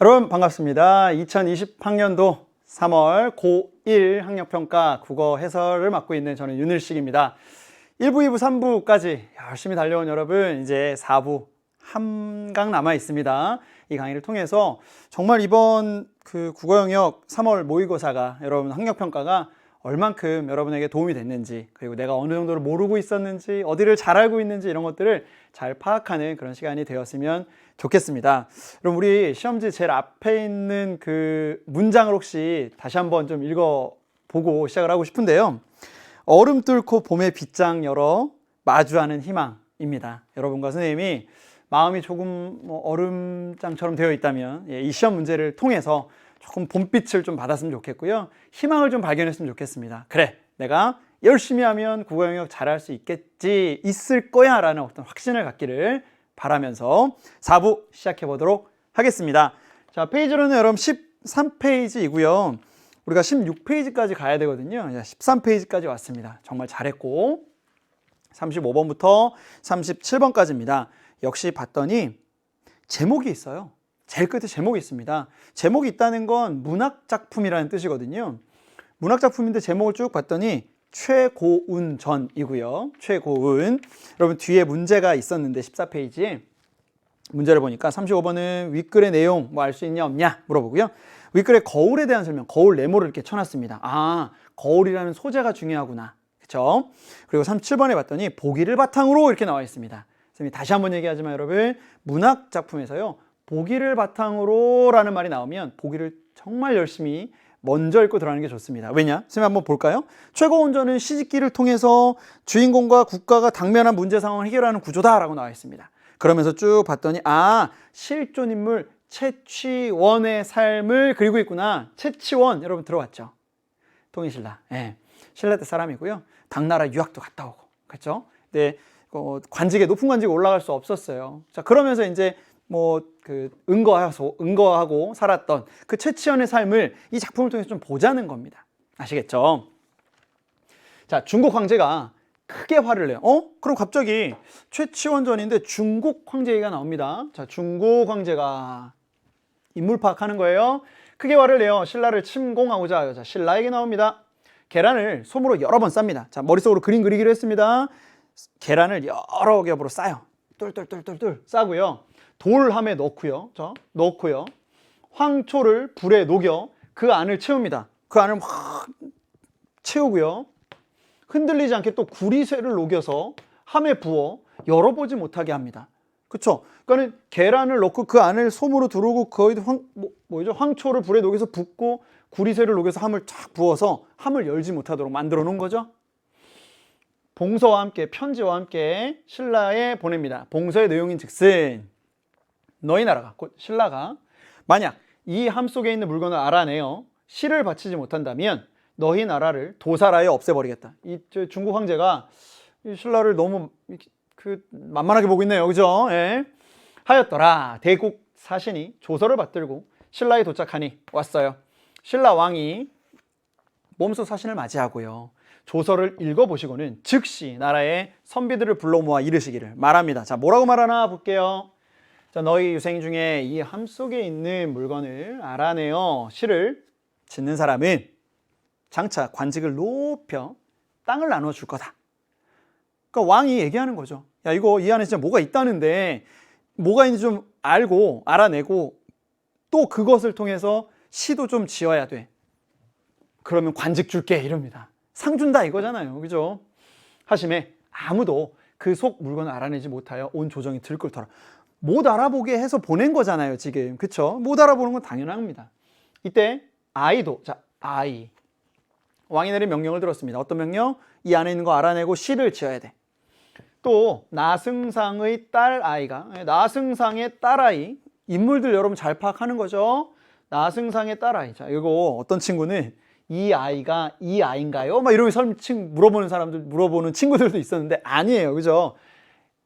여러분 반갑습니다. 2020학년도 3월 고1 학력평가 국어 해설을 맡고 있는 저는 윤일식입니다. 1부, 2부, 3부까지 열심히 달려온 여러분, 이제 4부 한강 남아 있습니다. 이 강의를 통해서 정말 이번 국어 영역 3월 모의고사가 여러분 학력평가가 얼만큼 여러분에게 도움이 됐는지, 그리고 내가 어느 정도를 모르고 있었는지, 어디를 잘 알고 있는지, 이런 것들을 잘 파악하는 그런 시간이 되었으면 좋겠습니다. 그럼 우리 시험지 제일 앞에 있는 그 문장을 혹시 다시 한번 좀 읽어보고 시작을 하고 싶은데요. 얼음 뚫고 봄의 빗장 열어 마주하는 희망입니다. 여러분과 선생님이 마음이 조금 얼음장처럼 되어 있다면 이 시험 문제를 통해서 조금 봄빛을 좀 받았으면 좋겠고요. 희망을 좀 발견했으면 좋겠습니다. 그래, 내가 열심히 하면 국어 영역 잘할 수 있겠지, 있을 거야 라는 어떤 확신을 갖기를 바라면서 4부 시작해 보도록 하겠습니다. 자, 페이지로는 여러분 13페이지이고요. 우리가 16페이지까지 가야 되거든요. 13페이지까지 왔습니다. 정말 잘했고 35번부터 37번까지입니다. 역시 봤더니 제목이 있어요. 제일 끝에 제목이 있습니다. 제목이 있다는 건 문학작품이라는 뜻이거든요. 문학작품인데 제목을 쭉 봤더니 최고운전이고요. 최고운. 여러분 뒤에 문제가 있었는데 14페이지에 문제를 보니까 35번은 윗글의 내용 뭐 알 수 있냐 없냐 물어보고요. 윗글의 거울에 대한 설명, 거울 네모를 이렇게 쳐놨습니다. 아, 거울이라는 소재가 중요하구나. 그렇죠? 그리고 37번에 봤더니 보기를 바탕으로 이렇게 나와 있습니다. 선생님이 다시 한번 얘기하지만 여러분, 문학작품에서요, 보기를 바탕으로 라는 말이 나오면 보기를 정말 열심히 먼저 읽고 들어가는 게 좋습니다. 왜냐? 선생님 한번 볼까요? 최고운전은 시집기를 통해서 주인공과 국가가 당면한 문제 상황을 해결하는 구조다라고 나와 있습니다. 그러면서 쭉 봤더니 실존인물 채취원의 삶을 그리고 있구나. 채취원 여러분 들어봤죠? 통일신라. 예. 신라 때 사람이고요. 당나라 유학도 갔다 오고. 그렇죠? 근데 관직에 높은 관직에 올라갈 수 없었어요. 자, 그러면서 이제 은거하고 살았던 그 채취원의 삶을 이 작품을 통해서 좀 보자는 겁니다. 아시겠죠? 자, 중국 황제가 크게 화를 내요. 그럼 갑자기 최치원전인데 중국 황제 얘기가 나옵니다. 자, 중국 황제가 인물 파악하는 거예요. 크게 화를 내요. 신라를 침공하고자. 자, 신라 얘기 나옵니다. 계란을 솜으로 여러 번 쌉니다. 자, 머릿속으로 그림 그리기로 했습니다. 계란을 여러 겹으로 싸요. 똘똘똘똘똘 싸고요. 돌함에 넣고요. 황초를 불에 녹여 그 안을 채웁니다. 그 안을 확 채우고요. 흔들리지 않게 또 구리쇠를 녹여서 함에 부어 열어보지 못하게 합니다. 그쵸? 그러니까 계란을 넣고 그 안을 솜으로 두르고 거기도 황초를 불에 녹여서 붓고 구리쇠를 녹여서 함을 쫙 부어서 함을 열지 못하도록 만들어 놓은 거죠. 봉서와 함께, 편지와 함께 신라에 보냅니다. 봉서의 내용인 즉슨 너희 나라가, 곧 신라가 만약 이 함 속에 있는 물건을 알아내어 실을 바치지 못한다면 너희 나라를 도살하여 없애버리겠다. 이 중국 황제가 이 신라를 너무 만만하게 보고 있네요. 그죠? 예. 하였더라. 대국 사신이 조서를 받들고 신라에 도착하니 왔어요. 신라 왕이 몸소 사신을 맞이하고요. 조서를 읽어보시고는 즉시 나라의 선비들을 불러 모아 이르시기를 말합니다. 자, 뭐라고 말하나 볼게요. 자, 너희 유생 중에 이 함 속에 있는 물건을 알아내어 실을 짓는 사람은 장차 관직을 높여 땅을 나눠줄 거다. 그러니까 왕이 얘기하는 거죠. 야, 이거 이 안에 진짜 뭐가 있다는데 뭐가 있는지 좀 알고 알아내고 또 그것을 통해서 시도 좀 지어야 돼. 그러면 관직 줄게 이럽니다. 상 준다 이거잖아요. 그죠? 하심에 아무도 그 속 물건을 알아내지 못하여 온 조정이 들끓더라. 못 알아보게 해서 보낸 거잖아요, 지금. 그쵸? 못 알아보는 건 당연합니다. 이때 아이. 왕이 내린 명령을 들었습니다. 어떤 명령? 이 안에 있는 거 알아내고 시를 지어야 돼. 또 나승상의 딸아이가, 나승상의 딸아이, 인물들 여러분 잘 파악하는 거죠? 나승상의 딸아이. 자, 이거 어떤 친구는 이 아이가 이 아이인가요? 막 이러면서 물어보는 친구들도 있었는데 아니에요. 그죠?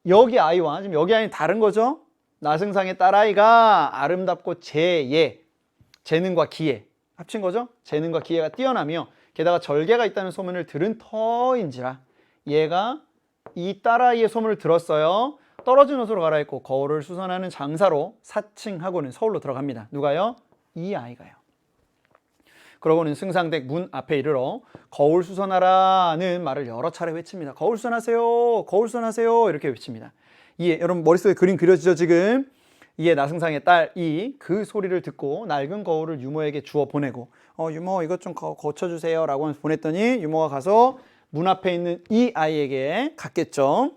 여기 아이와 지금 여기 아이는 다른 거죠? 나승상의 딸아이가 아름답고 재능과 기예 합친 거죠? 재능과 기예가 뛰어나며 게다가 절개가 있다는 소문을 들은 터인지라 얘가 이 딸아이의 소문을 들었어요. 떨어진 옷으로 갈아입고 거울을 수선하는 장사로 사칭하고는 서울로 들어갑니다. 누가요? 이 아이가요. 그러고는 승상댁 문 앞에 이르러 거울 수선하라는 말을 여러 차례 외칩니다. 거울 수선하세요. 거울 수선하세요. 이렇게 외칩니다. 이에 여러분 머릿속에 그림 그려지죠 지금? 이에 나승상의 딸이 그 소리를 듣고 낡은 거울을 유모에게 주워 보내고 유모 이것 좀 고쳐주세요 라고 하면서 보냈더니 유모가 가서 문 앞에 있는 이 아이에게 갔겠죠.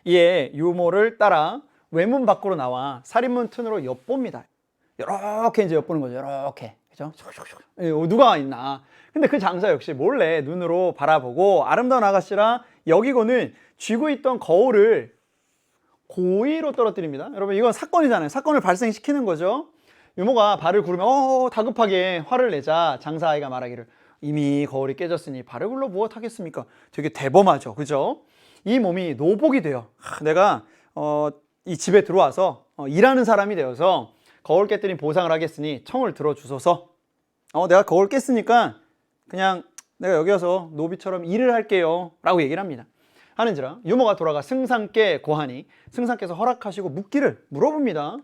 이에 유모를 따라 외문 밖으로 나와 살인문 튼으로 엿봅니다. 이렇게 이제 엿보는 거죠. 이렇게. 그죠? 누가 있나. 근데 그 장사 역시 몰래 눈으로 바라보고 아름다운 아가씨라 여기고는 쥐고 있던 거울을 고의로 떨어뜨립니다. 여러분 이건 사건이잖아요. 사건을 발생시키는 거죠. 유모가 발을 구르며 다급하게 화를 내자 장사아이가 말하기를 이미 거울이 깨졌으니 발을 굴러 무엇하겠습니까? 되게 대범하죠. 그죠? 이 몸이 노복이 돼요. 내가 이 집에 들어와서 일하는 사람이 되어서 거울 깨뜨린 보상을 하겠으니 청을 들어주소서. 내가 거울 깼으니까 그냥 내가 여기 와서 노비처럼 일을 할게요 라고 얘기를 합니다. 하는지라 유모가 돌아가 승상께 고하니 승상께서 허락하시고 묻기를 물어봅니다.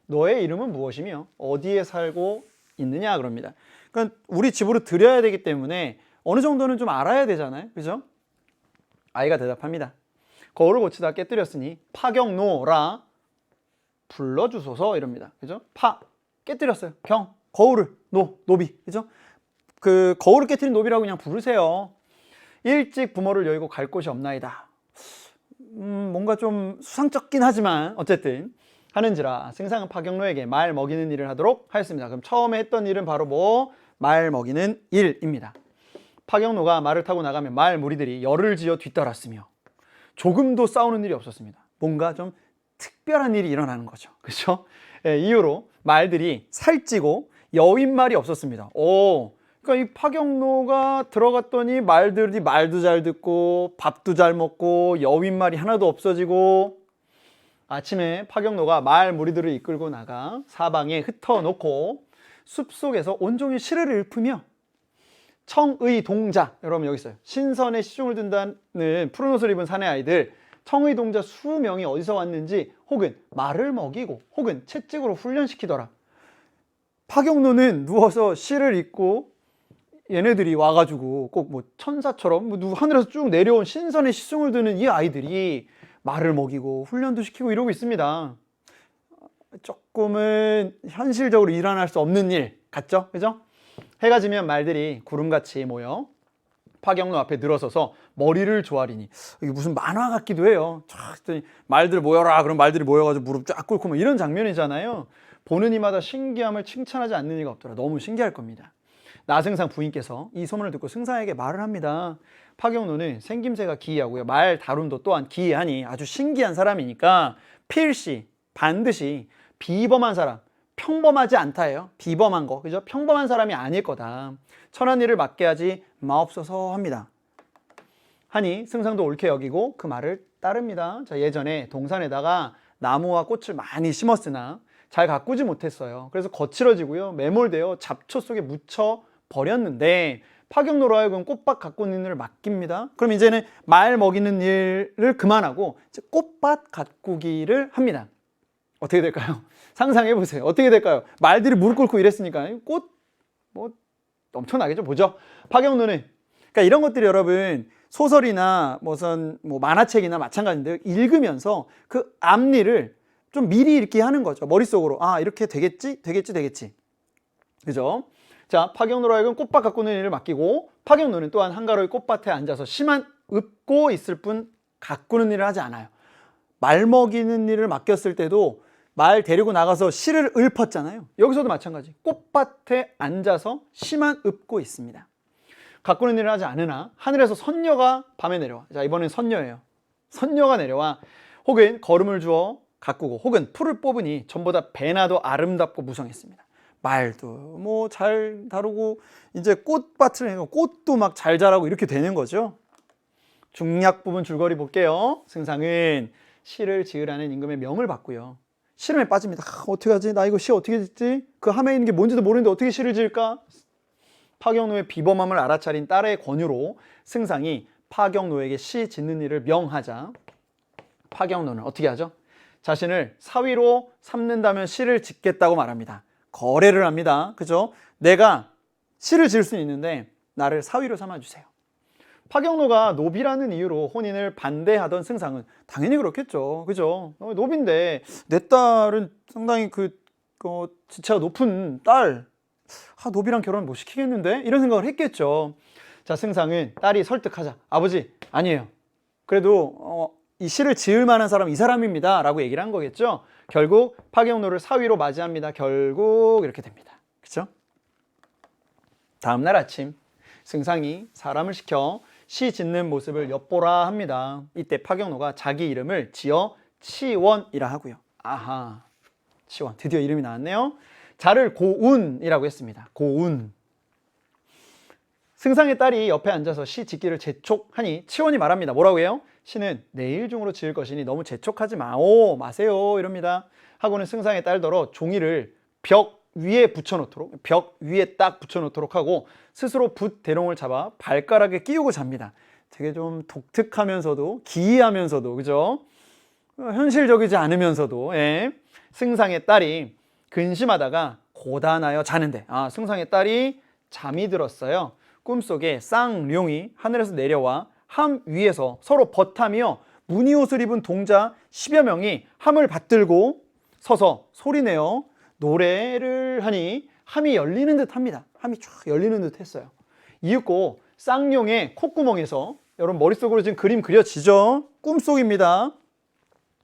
너의 이름은 무엇이며 어디에 살고 있느냐 그럽니다. 그러니까 우리 집으로 들여야 되기 때문에 어느 정도는 좀 알아야 되잖아요. 그죠? 아이가 대답합니다. 거울을 고치다 깨뜨렸으니 파경노라 불러주소서 이럽니다. 그죠? 깨뜨렸어요. 거울을 노비. 그죠? 그 거울을 깨뜨린 노비라고 그냥 부르세요. 일찍 부모를 여의고 갈 곳이 없나이다. 뭔가 좀 수상쩍긴 하지만 어쨌든 하는지라 승상은 파경노에게 말 먹이는 일을 하도록 하였습니다. 그럼 처음에 했던 일은 바로 말 먹이는 일입니다. 파경노가 말을 타고 나가면 말 무리들이 열을 지어 뒤따랐으며 조금도 싸우는 일이 없었습니다. 뭔가 좀 특별한 일이 일어나는 거죠. 그렇죠? 이후로 말들이 살찌고 여윈말이 없었습니다. 그러니까 이 파경노가 들어갔더니 말들이 말도 잘 듣고 밥도 잘 먹고 여윈말이 하나도 없어지고 아침에 파경노가 말 무리들을 이끌고 나가 사방에 흩어놓고 숲속에서 온종일 시를 읊으며 청의 동자, 여러분 여기 있어요. 신선에 시중을 든다는 푸른 옷을 입은 사내 아이들 청의 동자 수명이 어디서 왔는지 혹은 말을 먹이고 혹은 채찍으로 훈련시키더라. 파경노는 누워서 시를 읽고 얘네들이 와가지고 꼭 뭐 천사처럼 하늘에서 쭉 내려온 신선의 시중을 드는 이 아이들이 말을 먹이고 훈련도 시키고 이러고 있습니다. 조금은 현실적으로 일어날 수 없는 일 같죠? 그죠? 해가 지면 말들이 구름같이 모여 파경노 앞에 늘어서서 머리를 조아리니 이게 무슨 만화 같기도 해요. 말들 모여라 그럼 말들이 모여가지고 무릎 쫙 꿇고 뭐 이런 장면이잖아요. 보는 이마다 신기함을 칭찬하지 않는 이가 없더라. 너무 신기할 겁니다. 나승상 부인께서 이 소문을 듣고 승상에게 말을 합니다. 파경노는 생김새가 기이하고요. 말 다룸도 또한 기이하니 아주 신기한 사람이니까 필시 반드시 비범한 사람, 평범하지 않다예요. 비범한 거, 그죠? 평범한 사람이 아닐 거다. 천한 일을 맡게 하지 마옵소서 합니다. 하니 승상도 옳게 여기고 그 말을 따릅니다. 자, 예전에 동산에다가 나무와 꽃을 많이 심었으나 잘 가꾸지 못했어요. 그래서 거칠어지고요. 매몰되어 잡초 속에 묻혀 버렸는데 파경노로 하여금 꽃밭 가꾸는 일을 맡깁니다. 그럼 이제는 말 먹이는 일을 그만하고 이제 꽃밭 가꾸기를 합니다. 어떻게 될까요? 상상해 보세요. 어떻게 될까요? 말들이 무릎 꿇고 이랬으니까 꽃 뭐 엄청나겠죠. 보죠. 파경노는 그러니까 이런 것들이 여러분 소설이나 무슨 뭐 만화책이나 마찬가지인데 읽으면서 그 앞일을 좀 미리 읽게 하는 거죠. 머릿속으로 이렇게 되겠지. 그죠? 자, 파경노로 하여금 꽃밭 가꾸는 일을 맡기고 파경노는 또한 한가로이 꽃밭에 앉아서 시만 읊고 있을 뿐 가꾸는 일을 하지 않아요. 말 먹이는 일을 맡겼을 때도 말 데리고 나가서 시를 읊었잖아요. 여기서도 마찬가지. 꽃밭에 앉아서 시만 읊고 있습니다. 가꾸는 일을 하지 않으나 하늘에서 선녀가 밤에 내려와. 자, 이번엔 선녀예요. 선녀가 내려와 혹은 걸음을 주어 가꾸고 혹은 풀을 뽑으니 전보다 배나도 아름답고 무성했습니다. 말도 뭐 잘 다루고 이제 꽃밭을 해서 꽃도 막 잘 자라고 이렇게 되는 거죠. 중약 부분 줄거리 볼게요. 승상은 시를 지으라는 임금의 명을 받고요. 시름에 빠집니다. 어떻게 하지? 나 이거 시 어떻게 짓지? 그 함에 있는 게 뭔지도 모르는데 어떻게 시를 지을까? 파경노의 비범함을 알아차린 딸의 권유로 승상이 파경노에게 시 짓는 일을 명하자 파경노는 어떻게 하죠? 자신을 사위로 삼는다면 시를 짓겠다고 말합니다. 거래를 합니다. 그죠? 내가 시를 지을 수는 있는데 나를 사위로 삼아주세요. 파경노가 노비라는 이유로 혼인을 반대하던 승상은 당연히 그렇겠죠. 그죠? 노비인데 내 딸은 상당히 지체가 높은 딸, 노비랑 결혼 못 시키겠는데? 이런 생각을 했겠죠. 자, 승상은 딸이 설득하자. 아버지, 아니에요. 그래도 이 시를 지을 만한 사람은 이 사람입니다 라고 얘기를 한 거겠죠. 결국 파경노를 사위로 맞이합니다. 결국 이렇게 됩니다. 그죠? 다음날 아침 승상이 사람을 시켜 시 짓는 모습을 엿보라 합니다. 이때 파경노가 자기 이름을 지어 치원이라 하고요. 아하, 치원, 드디어 이름이 나왔네요. 자를 고운이라고 했습니다. 고운. 승상의 딸이 옆에 앉아서 시 짓기를 재촉하니 치원이 말합니다. 뭐라고 해요? 시는 내일 중으로 지을 것이니 너무 재촉하지 마세요 이럽니다. 하고는 승상의 딸더러 종이를 벽 위에 붙여놓도록, 벽 위에 딱 붙여놓도록 하고 스스로 붓 대롱을 잡아 발가락에 끼우고 잡니다. 되게 좀 독특하면서도 기이하면서도, 그죠? 현실적이지 않으면서도, 예. 승상의 딸이 근심하다가 고단하여 자는데, 승상의 딸이 잠이 들었어요. 꿈속에 쌍룡이 하늘에서 내려와 함 위에서 서로 버타며 무늬옷을 입은 동자 10여 명이 함을 받들고 서서 소리내어 노래를 하니 함이 열리는 듯 합니다. 함이 쫙 열리는 듯 했어요. 이윽고 쌍룡의 콧구멍에서, 여러분 머릿속으로 지금 그림 그려지죠? 꿈속입니다.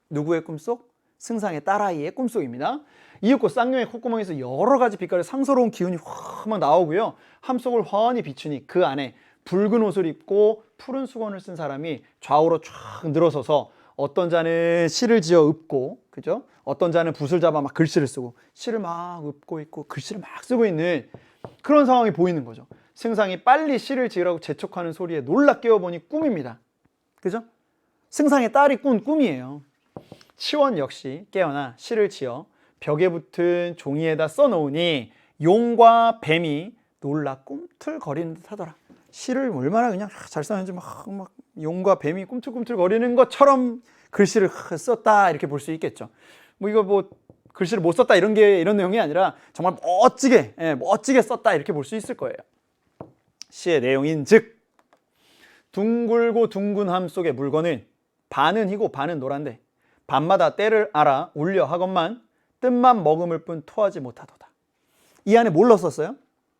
누구의 꿈속? 승상의 딸아이의 꿈속입니다. 이윽고 쌍룡의 콧구멍에서 여러 가지 빛깔의 상서로운 기운이 확 막 나오고요. 함 속을 환히 비추니 그 안에 붉은 옷을 입고 푸른 수건을 쓴 사람이 좌우로 쫙 늘어서서 어떤 자는 시를 지어 읊고, 그죠? 어떤 자는 붓을 잡아 막 글씨를 쓰고 시를 막 읊고 있고 글씨를 막 쓰고 있는 그런 상황이 보이는 거죠. 승상이 빨리 시를 지으라고 재촉하는 소리에 놀라 깨어보니 꿈입니다. 그죠? 승상의 딸이 꾼 꿈이에요. 치원 역시 깨어나 시를 지어 벽에 붙은 종이에다 써놓으니 용과 뱀이 놀라 꿈틀거리는 듯 하더라. 시를 얼마나 그냥 잘 썼는지 막 용과 뱀이 꿈틀꿈틀거리는 것처럼 글씨를 썼다 이렇게 볼 수 있겠죠. 이거 글씨를 못 썼다 이런 내용이 아니라 정말 멋지게 썼다 이렇게 볼 수 있을 거예요. 시의 내용인 즉, 둥글고 둥근 함 속의 물건은 반은 희고 반은 노란데 밤마다 때를 알아 울려 하건만 뜸만 머금을 뿐 토하지 못하도다. 이 안에 뭘 넣었어요?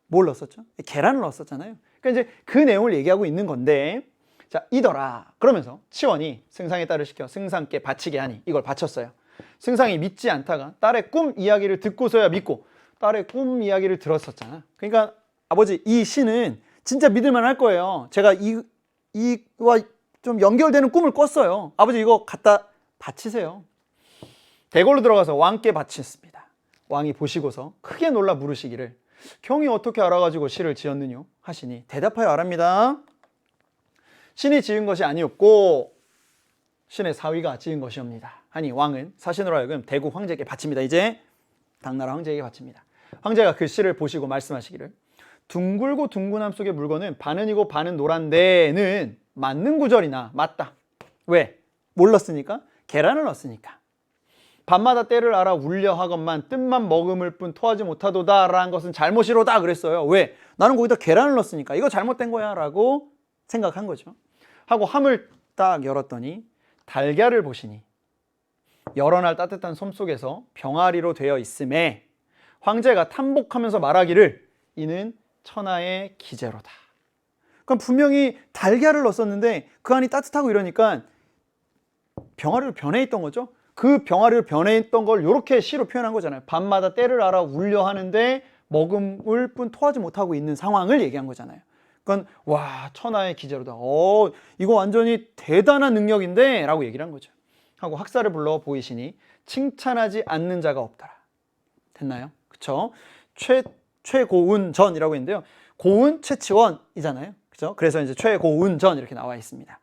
뭘 넣었었죠? 계란을 넣었었잖아요. 그러니까 이제 그 내용을 얘기하고 있는 건데, 자, 이더라 그러면서 치원이 승상의 딸을 시켜 승상께 바치게 하니 이걸 바쳤어요. 승상이 믿지 않다가 딸의 꿈 이야기를 듣고서야 믿고, 딸의 꿈 이야기를 들었었잖아. 그러니까 아버지, 이 시는 진짜 믿을만 할 거예요. 제가 이와 좀 연결되는 꿈을 꿨어요. 아버지, 이거 갖다 바치세요. 대궐로 들어가서 왕께 바쳤습니다. 왕이 보시고서 크게 놀라 물으시기를 경이 어떻게 알아가지고 시를 지었느뇨 하시니 대답하여 아랍니다. 신이 지은 것이 아니었고 신의 사위가 지은 것이옵니다 하니 왕은 사신으로 하여금 대국 황제에게 바칩니다. 이제 당나라 황제에게 바칩니다. 황제가 그 시를 보시고 말씀하시기를 둥글고 둥근함 속의 물건은 반은 이고 반은 노란데는 맞는 구절이나 맞다. 왜? 뭘 넣었으니까? 계란을 넣었으니까. 밤마다 때를 알아 울려 하건만 뜸만 머금을 뿐 토하지 못하도다 라는 것은 잘못이로다 그랬어요. 왜? 나는 거기다 계란을 넣었으니까 이거 잘못된 거야 라고 생각한 거죠. 하고 함을 딱 열었더니 달걀을 보시니 여러 날 따뜻한 솜 속에서 병아리로 되어 있음에 황제가 탐복하면서 말하기를 이는 천하의 기제로다. 그럼 분명히 달걀을 넣었었는데 그 안이 따뜻하고 이러니까 병아리로 변해 있던 거죠. 그 병아리로 변해 있던 걸 이렇게 시로 표현한 거잖아요. 밤마다 때를 알아 울려 하는데 머금을 뿐 토하지 못하고 있는 상황을 얘기한 거잖아요. 그건 와, 천하의 기제로다. 이거 완전히 대단한 능력인데 라고 얘기를 한 거죠. 하고 학사를 불러 보이시니 칭찬하지 않는 자가 없더라. 됐나요? 그쵸? 최고운전이라고 했는데요. 고운 최치원이잖아요. 그죠? 그래서 이제 최고운전 이렇게 나와 있습니다.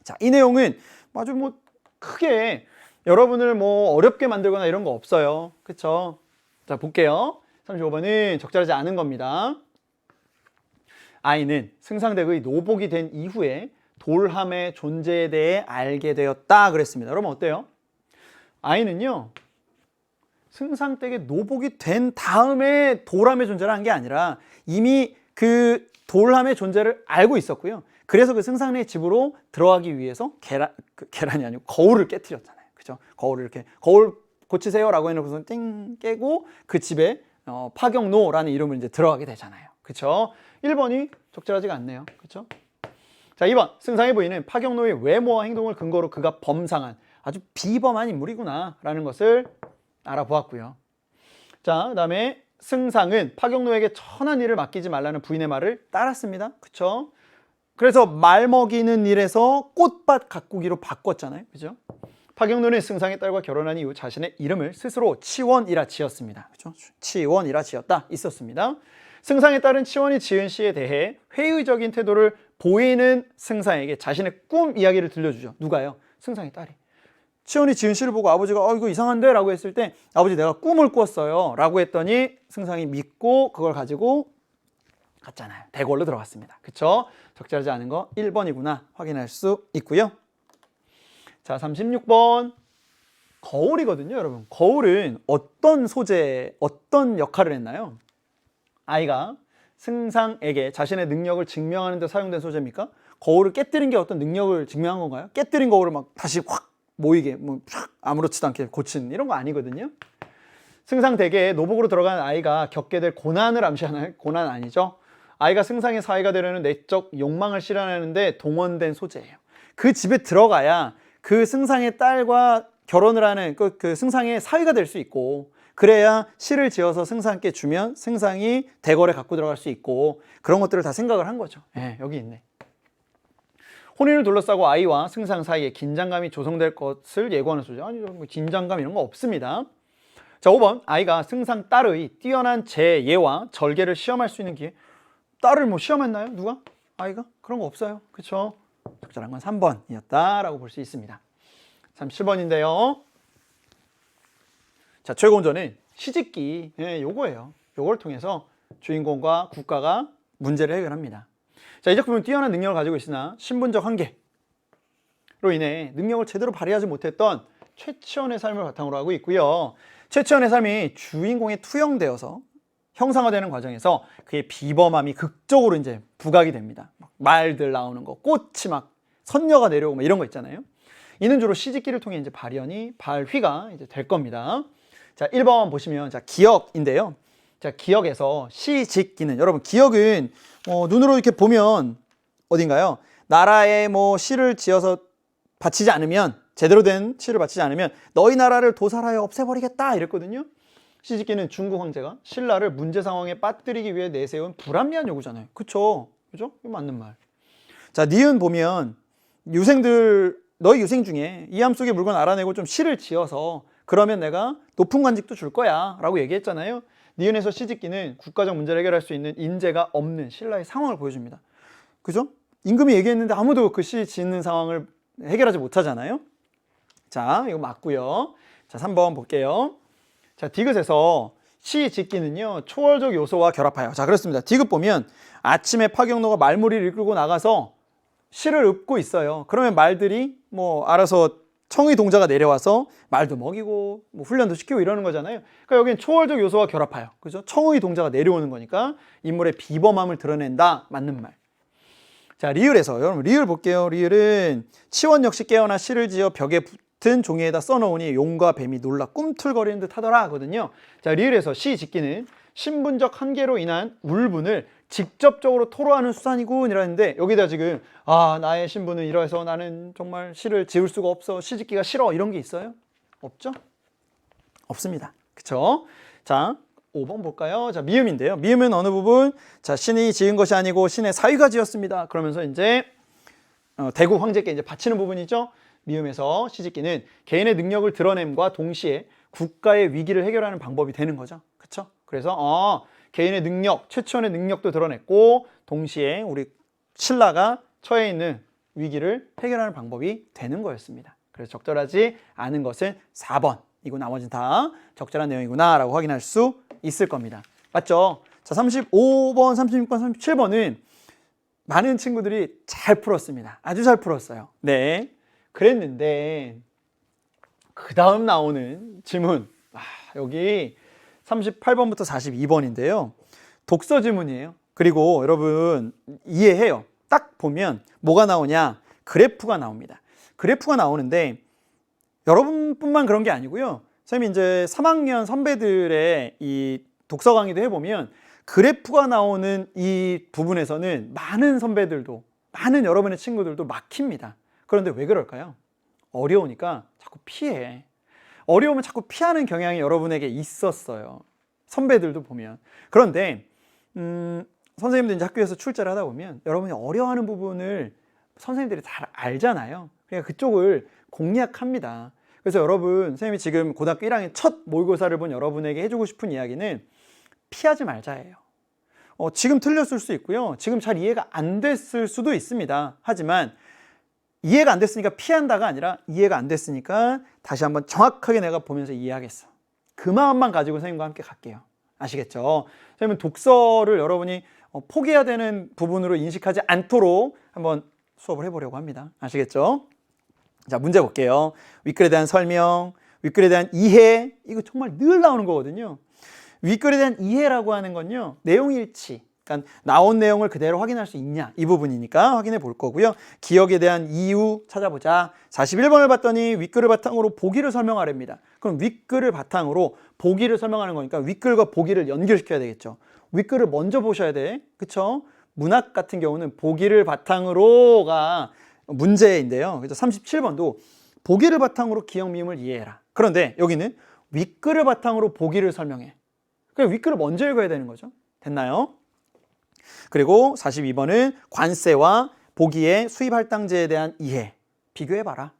자, 이 내용은 아주 크게 여러분을 어렵게 만들거나 이런 거 없어요. 그쵸? 자, 볼게요. 35번은 적절하지 않은 겁니다. 아이는 승상댁의 노복이 된 이후에 돌함의 존재에 대해 알게 되었다 그랬습니다. 여러분 어때요? 아이는요 승상댁의 노복이 된 다음에 돌함의 존재를 한 게 아니라 이미 그 돌함의 존재를 알고 있었고요. 그래서 그 승상네 집으로 들어가기 위해서 계란이 아니고 거울을 깨뜨렸잖아요. 그죠? 거울을 이렇게 거울 고치세요라고 해놓고서 띵 깨고 그 집에 파경노라는 이름을 이제 들어가게 되잖아요. 그렇죠? 1번이 적절하지가 않네요. 그렇죠? 자, 2번 승상의 부인은 파경노의 외모와 행동을 근거로 그가 범상한 아주 비범한 인물이구나라는 것을 알아보았고요. 자, 그다음에 승상은 파경노에게 천한 일을 맡기지 말라는 부인의 말을 따랐습니다. 그렇죠? 그래서 말 먹이는 일에서 꽃밭 가꾸기로 바꿨잖아요. 그죠? 파경노는 승상의 딸과 결혼한 이후 자신의 이름을 스스로 치원이라 지었습니다. 그죠? 치원이라 지었다 있었습니다. 승상의 딸은 치원이 지은 시에 대해 회의적인 태도를 보이는 승상에게 자신의 꿈 이야기를 들려주죠. 누가요? 승상의 딸이. 치원이 지은 시를 보고 아버지가 이거 이상한데? 라고 했을 때 아버지 내가 꿈을 꿨어요 라고 했더니 승상이 믿고 그걸 가지고 갔잖아요. 대궐로 들어갔습니다. 그쵸? 적절하지 않은 거 1번이구나 확인할 수 있고요. 자, 36번 거울이거든요. 여러분 거울은 어떤 소재, 어떤 역할을 했나요? 아이가 승상에게 자신의 능력을 증명하는 데 사용된 소재입니까? 거울을 깨뜨린 게 어떤 능력을 증명한 건가요? 깨뜨린 거울을 막 다시 확 모이게 아무렇지도 않게 고친 이런 거 아니거든요. 승상댁에 노복으로 들어간 아이가 겪게 될 고난을 암시하나요? 고난 아니죠. 아이가 승상의 사위가 되려는 내적 욕망을 실현하는데 동원된 소재예요. 그 집에 들어가야 그 승상의 딸과 결혼을 하는 그 승상의 사위가 될 수 있고 그래야 시를 지어서 승상께 주면 승상이 대궐에 갖고 들어갈 수 있고 그런 것들을 다 생각을 한 거죠. 여기 있네. 혼인을 둘러싸고 아이와 승상 사이에 긴장감이 조성될 것을 예고하는 소재. 아니, 뭐 긴장감 이런 거 없습니다. 자, 5번 아이가 승상 딸의 뛰어난 재예와 절개를 시험할 수 있는 기회. 딸을 뭐 시험했나요? 누가? 아이가? 그런 거 없어요. 그렇죠? 적절한 건 3번이었다라고 볼 수 있습니다. 37번인데요. 자, 최고운전은 시집기. 요거예요. 요걸 통해서 주인공과 국가가 문제를 해결합니다. 자, 이 작품은 뛰어난 능력을 가지고 있으나 신분적 한계로 인해 능력을 제대로 발휘하지 못했던 최치원의 삶을 바탕으로 하고 있고요. 최치원의 삶이 주인공에 투영되어서 형상화되는 과정에서 그의 비범함이 극적으로 이제 부각이 됩니다. 막 말들 나오는 거, 꽃이 막 선녀가 내려오고 막 이런 거 있잖아요. 이는 주로 시집기를 통해 이제 발휘가 이제 될 겁니다. 자, 1번 보시면 자, 기역인데요. 자, 기역에서 시집기는 여러분 기역은 눈으로 이렇게 보면 어딘가요? 나라에 뭐 시를 지어서 바치지 않으면 제대로 된 시를 바치지 않으면 너희 나라를 도살하여 없애버리겠다 이랬거든요. 시집기는 중국 황제가 신라를 문제 상황에 빠뜨리기 위해 내세운 불합리한 요구잖아요. 그쵸? 그죠? 이거 맞는 말. 자, 니은 보면 너희 유생 중에 이 함 속의 물건 알아내고 좀 시를 지어서 그러면 내가 높은 관직도 줄 거야 라고 얘기했잖아요. 니은에서 시집기는 국가적 문제를 해결할 수 있는 인재가 없는 신라의 상황을 보여줍니다. 그죠? 임금이 얘기했는데 아무도 그 시 짓는 상황을 해결하지 못하잖아요. 자, 이거 맞고요. 자, 3번 볼게요. 자, 디귿에서 시 짓기는요 초월적 요소와 결합하여. 자, 그렇습니다. 디귿 보면 아침에 파경노가 말무리를 이끌고 나가서 시를 읊고 있어요. 그러면 말들이 뭐 알아서 청의 동자가 내려와서 말도 먹이고 뭐 훈련도 시키고 이러는 거잖아요. 그러니까 여기는 초월적 요소와 결합하여. 그죠? 청의 동자가 내려오는 거니까 인물의 비범함을 드러낸다. 맞는 말. 자, 리을에서 여러분 리을 볼게요. 리을은 치원 역시 깨어나 시를 지어 벽에 붙은 종이에다 써놓으니 용과 뱀이 놀라 꿈틀거리는 듯 하더라 하거든요. 자, 리을에서 시 짓기는 신분적 한계로 인한 울분을 직접적으로 토로하는 수단이군 이라는데 여기다 지금 나의 신분은 이러해서 나는 정말 시를 지을 수가 없어, 시집기가 싫어 이런 게 있어요? 없죠? 없습니다. 그쵸? 자, 5번 볼까요? 자, 미음인데요. 미음은 어느 부분? 자, 신이 지은 것이 아니고 신의 사위가 지었습니다. 그러면서 이제 대구 황제께 이제 바치는 부분이죠. 미음에서 시집기는 개인의 능력을 드러냄과 동시에 국가의 위기를 해결하는 방법이 되는 거죠. 그쵸? 그래서 개인의 능력, 최치원의 능력도 드러냈고 동시에 우리 신라가 처해 있는 위기를 해결하는 방법이 되는 거였습니다. 그래서 적절하지 않은 것은 4번이고 나머지는 다 적절한 내용이구나 라고 확인할 수 있을 겁니다. 맞죠? 자, 35번, 36번, 37번은 많은 친구들이 잘 풀었습니다. 아주 잘 풀었어요. 네. 그랬는데 그 다음 나오는 질문, 여기 38번부터 42번인데요. 독서 지문이에요. 그리고 여러분 이해해요. 딱 보면 뭐가 나오냐? 그래프가 나옵니다. 그래프가 나오는데 여러분뿐만 그런 게 아니고요. 선생님이 이제 3학년 선배들의 이 독서 강의도 해보면 그래프가 나오는 이 부분에서는 많은 선배들도, 많은 여러분의 친구들도 막힙니다. 그런데 왜 그럴까요? 어려우니까 자꾸 피해. 어려우면 자꾸 피하는 경향이 여러분에게 있었어요. 선배들도 보면. 그런데 선생님들 이제 학교에서 출제를 하다 보면 여러분이 어려워하는 부분을 선생님들이 잘 알잖아요. 그러니까 그쪽을 공략합니다. 그래서 여러분, 선생님이 지금 고등학교 1학년 첫 모의고사를 본 여러분에게 해주고 싶은 이야기는 피하지 말자예요. 지금 틀렸을 수 있고요. 지금 잘 이해가 안 됐을 수도 있습니다. 하지만 이해가 안 됐으니까 피한다가 아니라 이해가 안 됐으니까 다시 한번 정확하게 내가 보면서 이해하겠어. 그 마음만 가지고 선생님과 함께 갈게요. 아시겠죠? 선생님은 독서를 여러분이 포기해야 되는 부분으로 인식하지 않도록 한번 수업을 해보려고 합니다. 아시겠죠? 자, 문제 볼게요. 윗글에 대한 설명, 윗글에 대한 이해, 이거 정말 늘 나오는 거거든요. 윗글에 대한 이해라고 하는 건요, 내용 일치, 그러니까 나온 내용을 그대로 확인할 수 있냐, 이 부분이니까 확인해 볼 거고요. 기억에 대한 이유 찾아보자. 41번을 봤더니 윗글을 바탕으로 보기를 설명하랍니다. 그럼 윗글을 바탕으로 보기를 설명하는 거니까 윗글과 보기를 연결시켜야 되겠죠. 윗글을 먼저 보셔야 돼. 그쵸? 문학 같은 경우는 보기를 바탕으로가 문제인데요. 그래서 37번도 보기를 바탕으로 기억 미음을 이해해라. 그런데 여기는 윗글을 바탕으로 보기를 설명해. 그러니까 윗글을 먼저 읽어야 되는 거죠. 됐나요? 그리고 42번은 관세와 보기의 수입할당제에 대한 이해. 비교해봐라.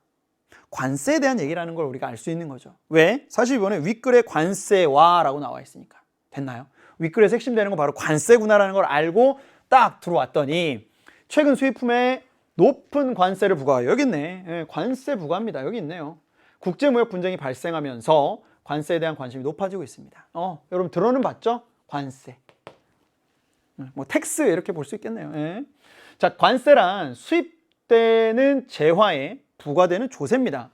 관세에 대한 얘기라는 걸 우리가 알 수 있는 거죠. 왜? 42번에 윗글에 관세와 라고 나와 있으니까. 됐나요? 윗글에서 핵심되는 건 바로 관세구나라는 걸 알고 딱 들어왔더니 최근 수입품에 높은 관세를 부과해요. 여기 있네. 예, 관세 부과입니다. 여기 있네요. 국제무역 분쟁이 발생하면서 관세에 대한 관심이 높아지고 있습니다. 여러분 들어는 봤죠? 관세. 뭐 텍스 이렇게 볼 수 있겠네요. 예. 자, 관세란 수입되는 재화에 부과되는 조세입니다.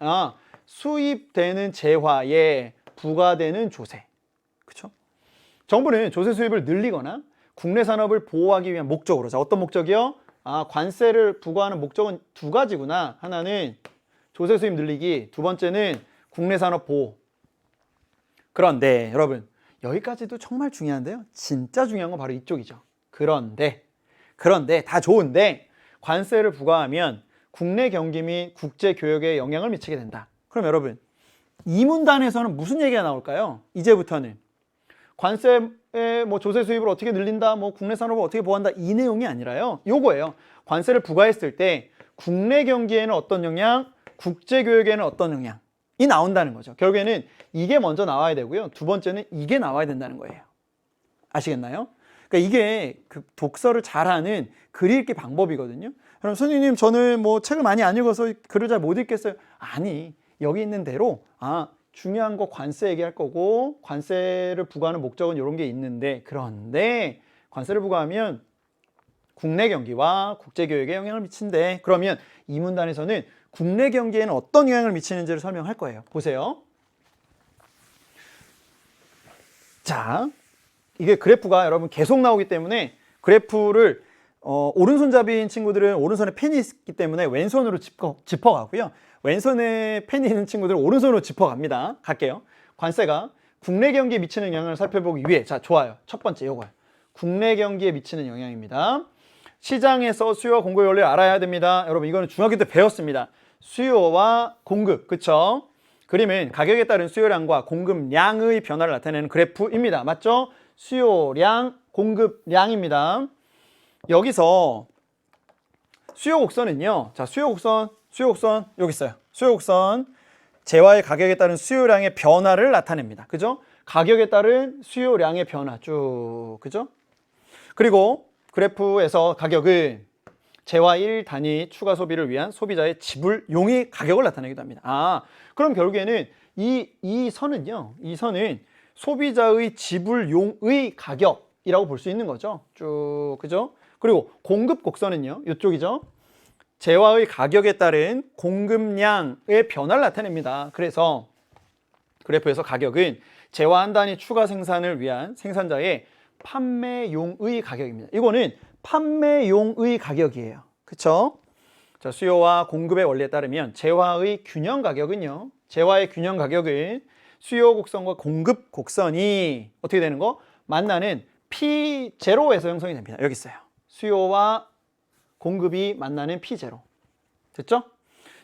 수입되는 재화에 부과되는 조세. 그렇죠? 정부는 조세 수입을 늘리거나 국내 산업을 보호하기 위한 목적으로, 자, 어떤 목적이요? 관세를 부과하는 목적은 두 가지구나. 하나는 조세 수입 늘리기, 두 번째는 국내 산업 보호. 그런데 여러분, 여기까지도 정말 중요한데요. 진짜 중요한 건 바로 이쪽이죠. 그런데 다 좋은데 관세를 부과하면 국내 경기 및 국제 교역에 영향을 미치게 된다. 그럼 여러분, 이 문단에서는 무슨 얘기가 나올까요? 이제부터는 관세의 뭐 조세 수입을 어떻게 늘린다, 뭐 국내 산업을 어떻게 보호한다, 이 내용이 아니라요. 요거예요. 관세를 부과했을 때 국내 경기에는 어떤 영향, 국제 교역에는 어떤 영향이 나온다는 거죠. 결국에는 이게 먼저 나와야 되고요. 두 번째는 이게 나와야 된다는 거예요. 아시겠나요? 그러니까 이게 그 독서를 잘하는 글 읽기 방법이거든요. 그럼 선생님, 저는 뭐 책을 많이 안 읽어서 글을 잘 못 읽겠어요. 아니, 여기 있는 대로 중요한 거 관세 얘기할 거고, 관세를 부과하는 목적은 이런 게 있는데, 그런데 관세를 부과하면 국내 경기와 국제 교역에 영향을 미친대. 그러면 이 문단에서는 국내 경기에는 어떤 영향을 미치는지를 설명할 거예요. 보세요. 자, 이게 그래프가 여러분 계속 나오기 때문에 그래프를 오른손잡이인 친구들은 오른손에 펜이 있기 때문에 왼손으로 짚어가고요. 왼손에 펜이 있는 친구들은 오른손으로 짚어갑니다. 갈게요. 관세가 국내 경기에 미치는 영향을 살펴보기 위해, 자, 좋아요. 첫 번째 요거예요. 국내 경기에 미치는 영향입니다. 시장에서 수요와 공급의 원리를 알아야 됩니다. 여러분, 이거는 중학교 때 배웠습니다. 수요와 공급, 그쵸? 그림은 가격에 따른 수요량과 공급량의 변화를 나타내는 그래프입니다. 맞죠? 수요량, 공급량입니다. 여기서 수요 곡선은요. 자, 수요 곡선 여기 있어요. 수요 곡선, 재화의 가격에 따른 수요량의 변화를 나타냅니다. 그죠? 가격에 따른 수요량의 변화 쭉, 그죠? 그리고 그래프에서 가격은 재화 1단위 추가 소비를 위한 소비자의 지불용의 가격을 나타내기도 합니다. 그럼 결국에는 이 선은요. 이 선은 소비자의 지불용의 가격이라고 볼 수 있는 거죠. 쭉, 그죠? 그리고 공급 곡선은요, 이쪽이죠. 재화의 가격에 따른 공급량의 변화를 나타냅니다. 그래서 그래프에서 가격은 재화한 단위 추가 생산을 위한 생산자의 판매용의 가격입니다. 이거는 판매용의 가격이에요. 그쵸? 자, 수요와 공급의 원리에 따르면 재화의 균형 가격은요, 재화의 균형 가격은 수요 곡선과 공급 곡선이 어떻게 되는 거? 만나는 P0에서 형성이 됩니다. 여기 있어요. 수요와 공급이 만나는 P0. 됐죠?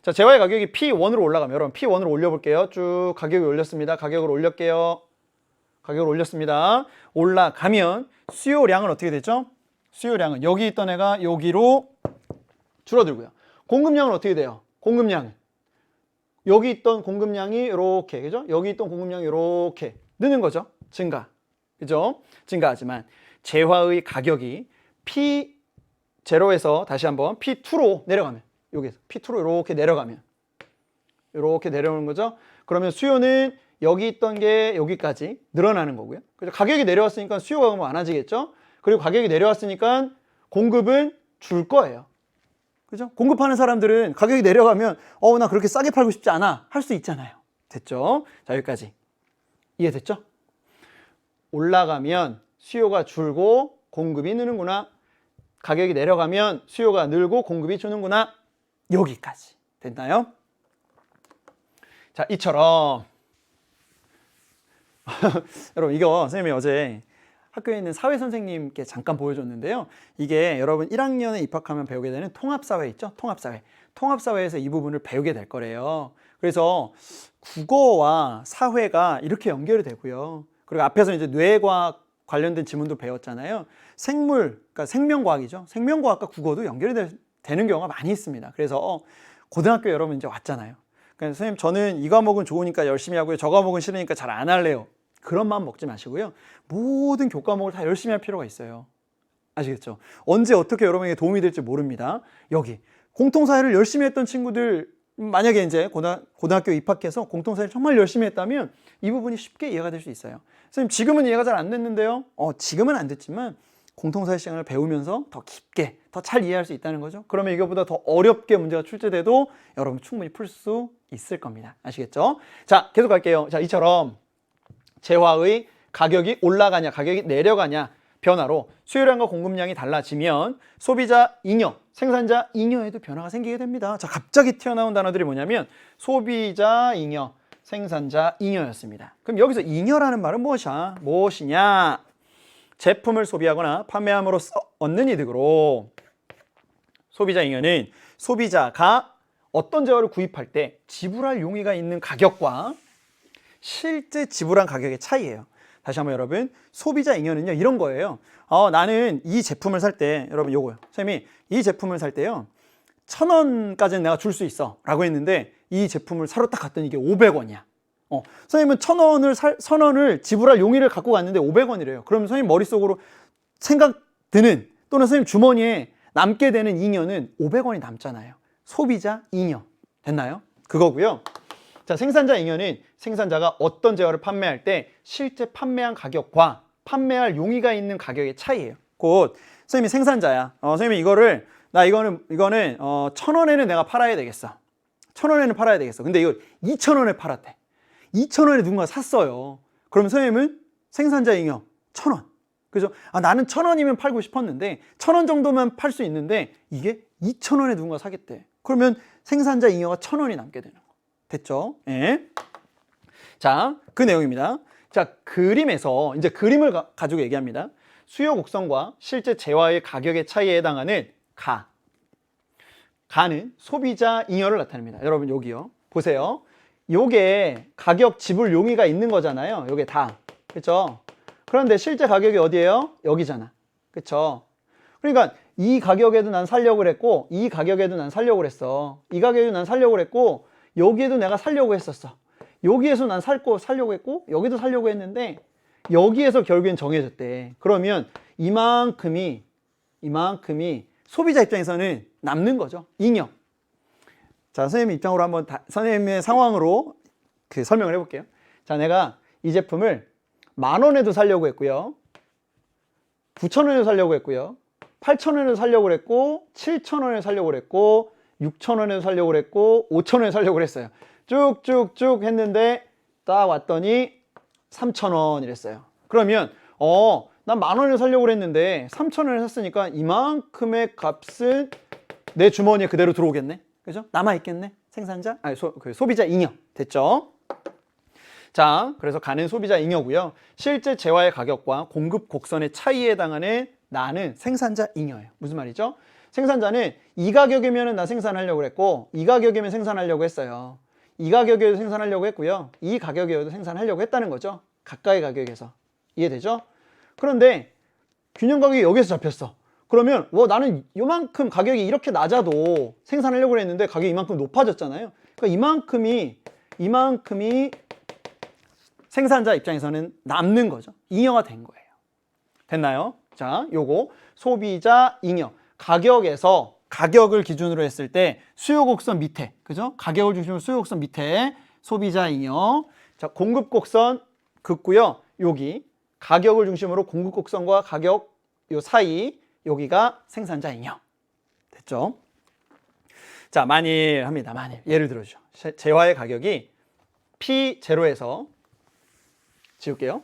자, 재화의 가격이 P1으로 올라가면, 여러분 P1으로 올려볼게요. 쭉 가격이 올렸습니다. 가격을 올렸게요. 가격을 올렸습니다. 올라가면 수요량은 어떻게 되죠? 수요량은 여기 있던 애가 여기로 줄어들고요. 공급량은 어떻게 돼요? 공급량은 여기 있던 공급량이 이렇게, 그죠? 여기 있던 공급량이 이렇게 느는 거죠. 증가. 그죠? 증가하지만 재화의 가격이 P0에서 다시 한번 P2로 내려가면, 여기에서 P2로 이렇게 내려가면, 이렇게 내려오는 거죠. 그러면 수요는 여기 있던 게 여기까지 늘어나는 거고요. 그죠? 가격이 내려왔으니까 수요가 많아지겠죠. 그리고 가격이 내려왔으니까 공급은 줄 거예요. 그죠? 공급하는 사람들은 가격이 내려가면 나 그렇게 싸게 팔고 싶지 않아 할 수 있잖아요. 됐죠? 자, 여기까지 이해됐죠? 올라가면 수요가 줄고 공급이 느는구나. 가격이 내려가면 수요가 늘고 공급이 주는구나. 여기까지 됐나요? 자, 이처럼 여러분, 이거 선생님이 어제 학교에 있는 사회 선생님께 잠깐 보여줬는데요. 이게 여러분 1학년에 입학하면 배우게 되는 통합사회 있죠? 통합사회. 통합사회에서 이 부분을 배우게 될 거래요. 그래서 국어와 사회가 이렇게 연결이 되고요. 그리고 앞에서 이제 뇌과학 관련된 지문도 배웠잖아요. 생물, 그러니까 생명과학이죠. 생명과학과 국어도 연결이 되는 경우가 많이 있습니다. 그래서 고등학교 여러분 이제 왔잖아요. 그러니까 선생님, 저는 이 과목은 좋으니까 열심히 하고요, 저 과목은 싫으니까 잘 안 할래요. 그런 마음 먹지 마시고요. 모든 교과목을 다 열심히 할 필요가 있어요. 아시겠죠? 언제 어떻게 여러분에게 도움이 될지 모릅니다. 여기 공통사회를 열심히 했던 친구들, 만약에 이제 고등학교 입학해서 공통사회를 정말 열심히 했다면 이 부분이 쉽게 이해가 될 수 있어요. 선생님, 지금은 이해가 잘 안 됐는데요. 지금은 안 됐지만 공통사회 시간을 배우면서 더 깊게, 더 잘 이해할 수 있다는 거죠. 그러면 이거보다 더 어렵게 문제가 출제돼도 여러분 충분히 풀 수 있을 겁니다. 아시겠죠? 자, 계속 갈게요. 자, 이처럼 재화의 가격이 올라가냐 가격이 내려가냐 변화로 수요량과 공급량이 달라지면 소비자 잉여, 생산자 잉여에도 변화가 생기게 됩니다. 자, 갑자기 튀어나온 단어들이 뭐냐면 소비자 잉여, 생산자 잉여였습니다. 그럼 여기서 잉여라는 말은 무엇이냐? 제품을 소비하거나 판매함으로써 얻는 이득으로, 소비자 잉여는 소비자가 어떤 재화를 구입할 때 지불할 용의가 있는 가격과 실제 지불한 가격의 차이예요. 다시 한번 여러분, 소비자 잉여는요, 이런 거예요. 나는 이 제품을 살 때, 여러분 요거요. 선생님이 이 제품을 살 때요, 1,000원까지는 내가 줄 수 있어 라고 했는데 이 제품을 사러 딱 갔더니 이게 500원이야. 선생님은 1,000원을 지불할 용의를 갖고 갔는데 500원이래요. 그럼 선생님 머릿속으로 생각드는, 또는 선생님 주머니에 남게 되는 잉여는 500원이 남잖아요. 소비자 잉여. 됐나요? 그거고요. 자, 생산자 잉여는 생산자가 어떤 재화를 판매할 때 실제 판매한 가격과 판매할 용의가 있는 가격의 차이예요. 곧 선생님이 생산자야. 선생님이 이거는 1,000원에는 내가 팔아야 되겠어. 1,000원에는 팔아야 되겠어. 근데 이걸 2,000원에 팔았대. 2,000원에 누군가 샀어요. 그럼 선생님은 생산자 잉여 1,000원. 그죠? 나는 1,000원이면 팔고 싶었는데 1,000원 정도만 팔 수 있는데 이게 2,000원에 누군가 사겠대. 그러면 생산자 잉여가 1,000원이 남게 되는 거. 됐죠? 예. 자, 그 내용입니다. 자, 그림에서 이제 그림을 가지고 얘기합니다. 수요 곡선과 실제 재화의 가격의 차이에 해당하는 가는 소비자 잉여를 나타냅니다. 여러분 여기요. 보세요. 요게 가격 지불 용의가 있는 거잖아요. 요게 다. 그렇죠? 그런데 실제 가격이 어디예요? 여기잖아. 그렇죠? 그러니까 이 가격에도 난 살려고 그랬고 이 가격에도 난 살려고 그랬어. 이 가격에도 난 살려고 그랬고 여기에도 내가 살려고 했었어. 여기에서 난 살려고 했고 여기도 살려고 했는데 여기에서 결국엔 정해졌대. 그러면 이만큼이 소비자 입장에서는 남는 거죠. 잉여. 자, 선생님 입장으로 한번 선생님의 상황으로 설명을 해볼게요. 자, 내가 이 제품을 10,000원에도 살려고 했고요. 9,000원에도 살려고 했고요. 8,000원에 살려고 그랬고 7,000원에 살려고 그랬고 6,000원에 살려고 그랬고 5,000원에 살려고 그랬어요. 쭉쭉쭉 했는데 딱 왔더니 3,000원이랬어요. 그러면 난 10,000원에 살려고 그랬는데 3,000원에 샀으니까 이만큼의 값은 내 주머니에 그대로 들어오겠네. 그죠? 남아있겠네. 생산자, 소비자 잉여. 됐죠? 자, 그래서 가는 소비자 잉여고요. 실제 재화의 가격과 공급 곡선의 차이에 해당하는 나는 생산자 잉여예요. 무슨 말이죠? 생산자는 이 가격이면 나 생산하려고 그랬고 이 가격이면 생산하려고 했어요. 이 가격에도 생산하려고 했고요. 이 가격에도 생산하려고 했다는 거죠. 가까이 가격에서. 이해되죠? 그런데 균형 가격이 여기서 잡혔어. 그러면 나는 이만큼 가격이 이렇게 낮아도 생산하려고 했는데 가격이 이만큼 높아졌잖아요. 그러니까 이만큼이 생산자 입장에서는 남는 거죠. 잉여가 된 거예요. 됐나요? 자, 요거 소비자 잉여. 가격을 기준으로 했을 때 수요 곡선 밑에, 그죠? 가격을 중심으로 수요 곡선 밑에 소비자 잉여. 자, 공급 곡선 긋고요. 여기 가격을 중심으로 공급 곡선과 가격 요 사이 여기가 생산자 잉여. 됐죠? 자, 만일 예를 들어죠. 재화의 가격이 P0에서 지울게요.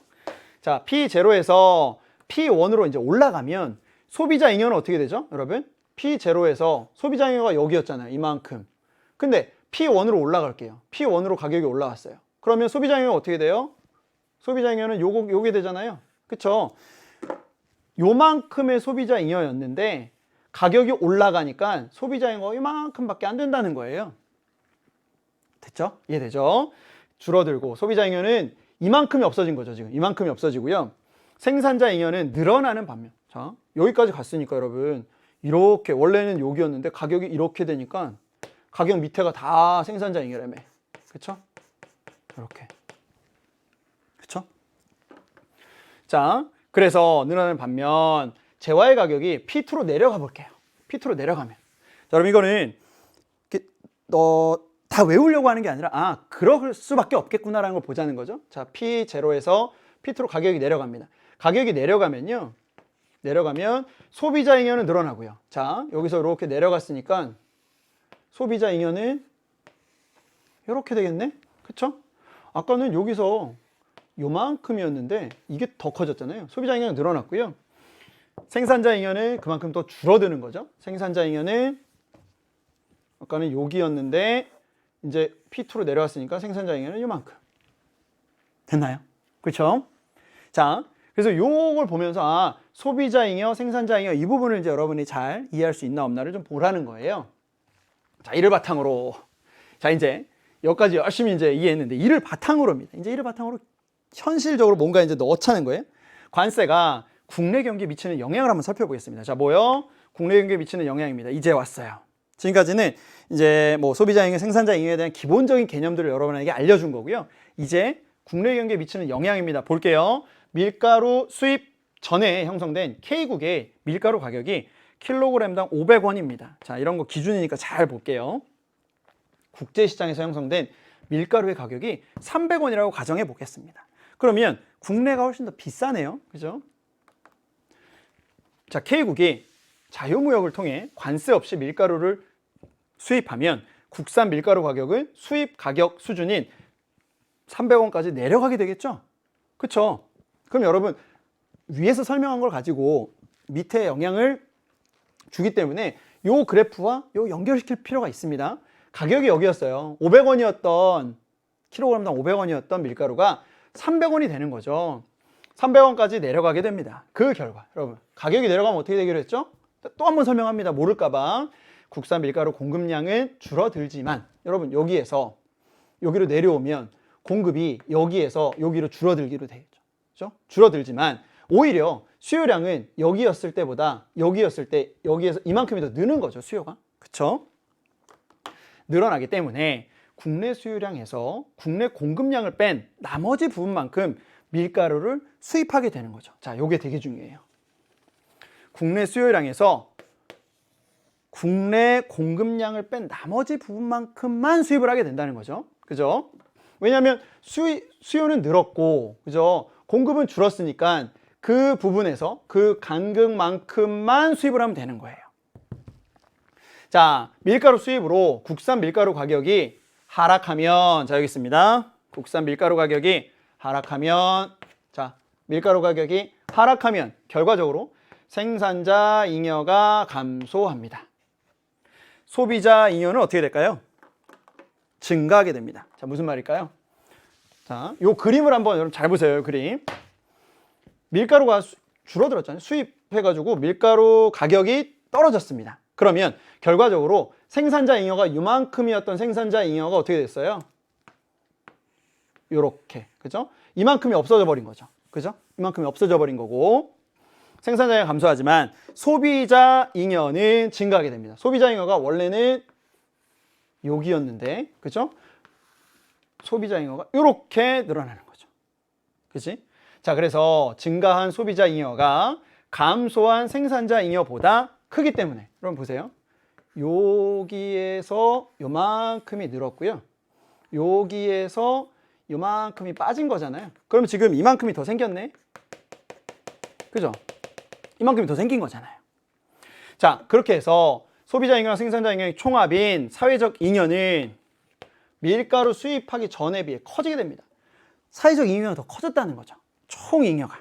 자, P0에서 P1으로 이제 올라가면 소비자 잉여는 어떻게 되죠? 여러분, P0에서 소비자 잉여가 여기였잖아요. 이만큼. 근데 P1으로 올라갈게요. P1으로 가격이 올라왔어요. 그러면 소비자 잉여가 어떻게 돼요? 소비자 잉여는 요게 되잖아요. 그쵸? 요만큼의 소비자 잉여였는데 가격이 올라가니까 소비자 잉여가 이만큼밖에 안 된다는 거예요. 됐죠? 이해되죠? 줄어들고 소비자 잉여는 이만큼이 없어진 거죠. 지금 이만큼이 없어지고요. 생산자 잉여는 늘어나는 반면, 자, 여기까지 갔으니까 여러분 이렇게 원래는 여기였는데 가격이 이렇게 되니까 가격 밑에가 다 생산자 잉여라며. 그쵸? 이렇게. 그쵸? 자, 그래서 늘어나는 반면 재화의 가격이 P2로 내려가 볼게요. P2로 내려가면, 자, 여러분 이거는 다 외우려고 하는 게 아니라 그럴 수밖에 없겠구나라는 걸 보자는 거죠. 자, P0에서 P2로 가격이 내려갑니다. 가격이 내려가면 소비자 잉여는 늘어나고요. 자, 여기서 이렇게 내려갔으니까 소비자 잉여는 이렇게 되겠네. 그쵸? 아까는 여기서 요만큼이었는데 이게 더 커졌잖아요. 소비자 잉여는 늘어났고요. 생산자 잉여는 그만큼 또 줄어드는 거죠. 생산자 잉여는 아까는 여기였는데 이제 P2로 내려왔으니까 생산자 잉여는 요만큼. 됐나요? 그렇죠? 자, 그래서 요걸 보면서 소비자 잉여, 생산자 잉여 이 부분을 이제 여러분이 잘 이해할 수 있나 없나를 좀 보라는 거예요. 자, 이를 바탕으로, 자, 이제 여기까지 열심히 이제 이해했는데 이를 바탕으로입니다. 이제 이를 바탕으로 현실적으로 뭔가 이제 넣자는 거예요. 관세가 국내 경기에 미치는 영향을 한번 살펴보겠습니다. 자, 뭐요? 국내 경기에 미치는 영향입니다. 이제 왔어요. 지금까지는 이제 뭐 소비자 잉여, 생산자 잉여에 대한 기본적인 개념들을 여러분에게 알려준 거고요. 이제 국내 경기에 미치는 영향입니다. 볼게요. 밀가루 수입 전에 형성된 K국의 밀가루 가격이 킬로그램당 500원입니다. 자, 이런 거 기준이니까 잘 볼게요. 국제시장에서 형성된 밀가루의 가격이 300원이라고 가정해 보겠습니다. 그러면 국내가 훨씬 더 비싸네요. 그죠? 자, K국이 자유무역을 통해 관세 없이 밀가루를 수입하면 국산 밀가루 가격은 수입 가격 수준인 300원까지 내려가게 되겠죠? 그쵸? 그럼 여러분, 위에서 설명한 걸 가지고 밑에 영향을 주기 때문에 요 그래프와 요 연결시킬 필요가 있습니다. 가격이 여기였어요. 500원이었던, 킬로그램당 500원이었던 밀가루가 300원이 되는 거죠. 300원까지 내려가게 됩니다. 그 결과, 여러분, 가격이 내려가면 어떻게 되기로 했죠? 또 한 번 설명합니다. 모를까봐. 국산 밀가루 공급량은 줄어들지만, 여러분, 여기에서 여기로 내려오면 공급이 여기에서 여기로 줄어들기로 되겠죠. 그렇죠? 줄어들지만 오히려 수요량은 여기였을 때보다 여기였을 때 여기에서 이만큼이 더 느는 거죠. 수요가. 그렇죠? 늘어나기 때문에 국내 수요량에서 국내 공급량을 뺀 나머지 부분만큼 밀가루를 수입하게 되는 거죠. 자, 요게 되게 중요해요. 국내 수요량에서 국내 공급량을 뺀 나머지 부분만큼만 수입을 하게 된다는 거죠. 그죠? 왜냐하면 수요는 늘었고, 그죠? 공급은 줄었으니까 그 부분에서 그 간극만큼만 수입을 하면 되는 거예요. 자, 밀가루 수입으로 국산 밀가루 가격이 하락하면, 자, 여기 있습니다. 국산 밀가루 가격이 하락하면, 자, 밀가루 가격이 하락하면 결과적으로 생산자 잉여가 감소합니다. 소비자 잉여는 어떻게 될까요? 증가하게 됩니다. 자, 무슨 말일까요? 자, 요 그림을 한번 여러분 잘 보세요. 이 그림. 밀가루가 줄어들었잖아요. 수입해가지고 밀가루 가격이 떨어졌습니다. 그러면 결과적으로 생산자 잉여가 이만큼이었던 생산자 잉여가 어떻게 됐어요? 요렇게, 그죠? 이만큼이 없어져 버린 거죠. 그죠? 이만큼이 없어져 버린 거고, 생산자가 감소하지만 소비자 잉여는 증가하게 됩니다. 소비자 잉여가 원래는 여기였는데, 그죠? 소비자 잉여가 이렇게 늘어나는 거죠. 그치? 자, 그래서 증가한 소비자 잉여가 감소한 생산자 잉여보다 크기 때문에, 여러분 보세요. 여기에서 요만큼이 늘었고요. 여기에서 요만큼이 빠진 거잖아요. 그러면 지금 이만큼이 더 생겼네. 그죠? 이만큼이 더 생긴 거잖아요. 자, 그렇게 해서 소비자 잉여와 생산자 잉여의 총합인 사회적 잉여는 밀가루 수입하기 전에 비해 커지게 됩니다. 사회적 잉여가 더 커졌다는 거죠. 총 잉여가.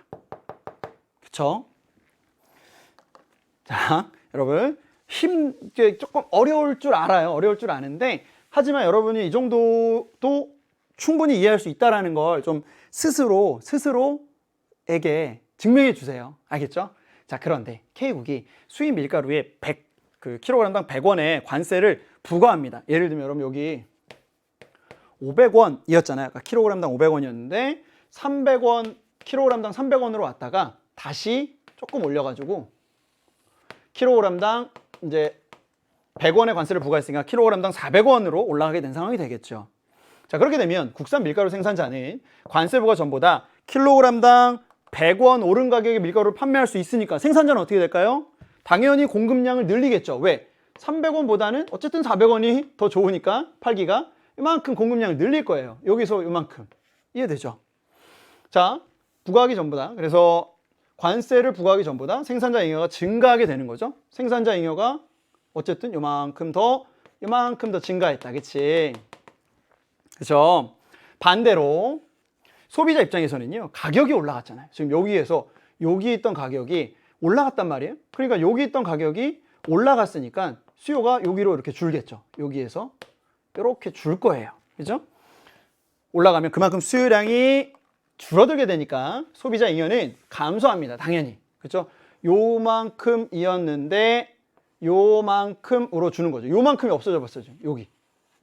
그쵸? 자, 여러분 이제 조금 어려울 줄 알아요. 어려울 줄 아는데, 하지만 여러분이 이 정도도 충분히 이해할 수 있다는 걸 좀 스스로에게 증명해 주세요. 알겠죠? 자, 그런데 K국이 수입 밀가루에 킬로그램당 100원의 관세를 부과합니다. 예를 들면 여러분 여기 500원이었잖아요. 아까 킬로그램당 500원이었는데 300원, 킬로그램당 300원으로 왔다가 다시 조금 올려가지고 킬로그램당 이제 100원의 관세를 부과했으니까 킬로그램당 400원으로 올라가게 된 상황이 되겠죠. 자, 그렇게 되면 국산 밀가루 생산자는 관세 부과 전보다 킬로그램당 100원 오른 가격의 밀가루를 판매할 수 있으니까 생산자는 어떻게 될까요? 당연히 공급량을 늘리겠죠. 왜? 300원보다는 어쨌든 400원이 더 좋으니까 팔기가 이만큼 공급량을 늘릴 거예요. 여기서 이만큼. 이해되죠? 자, 부과하기 전보다, 그래서 관세를 부과하기 전보다 생산자 잉여가 증가하게 되는 거죠. 생산자 잉여가 어쨌든 이만큼 더 증가했다. 그치? 그죠? 반대로 소비자 입장에서는요, 가격이 올라갔잖아요. 지금 여기에서 여기 있던 가격이 올라갔단 말이에요. 그러니까 여기 있던 가격이 올라갔으니까 수요가 여기로 이렇게 줄겠죠. 여기에서 이렇게 줄 거예요. 그죠? 올라가면 그만큼 수요량이 줄어들게 되니까 소비자 잉여는 감소합니다. 당연히. 그죠? 요만큼이었는데 요만큼으로 주는 거죠. 요만큼이 없어져 버렸어요. 여기.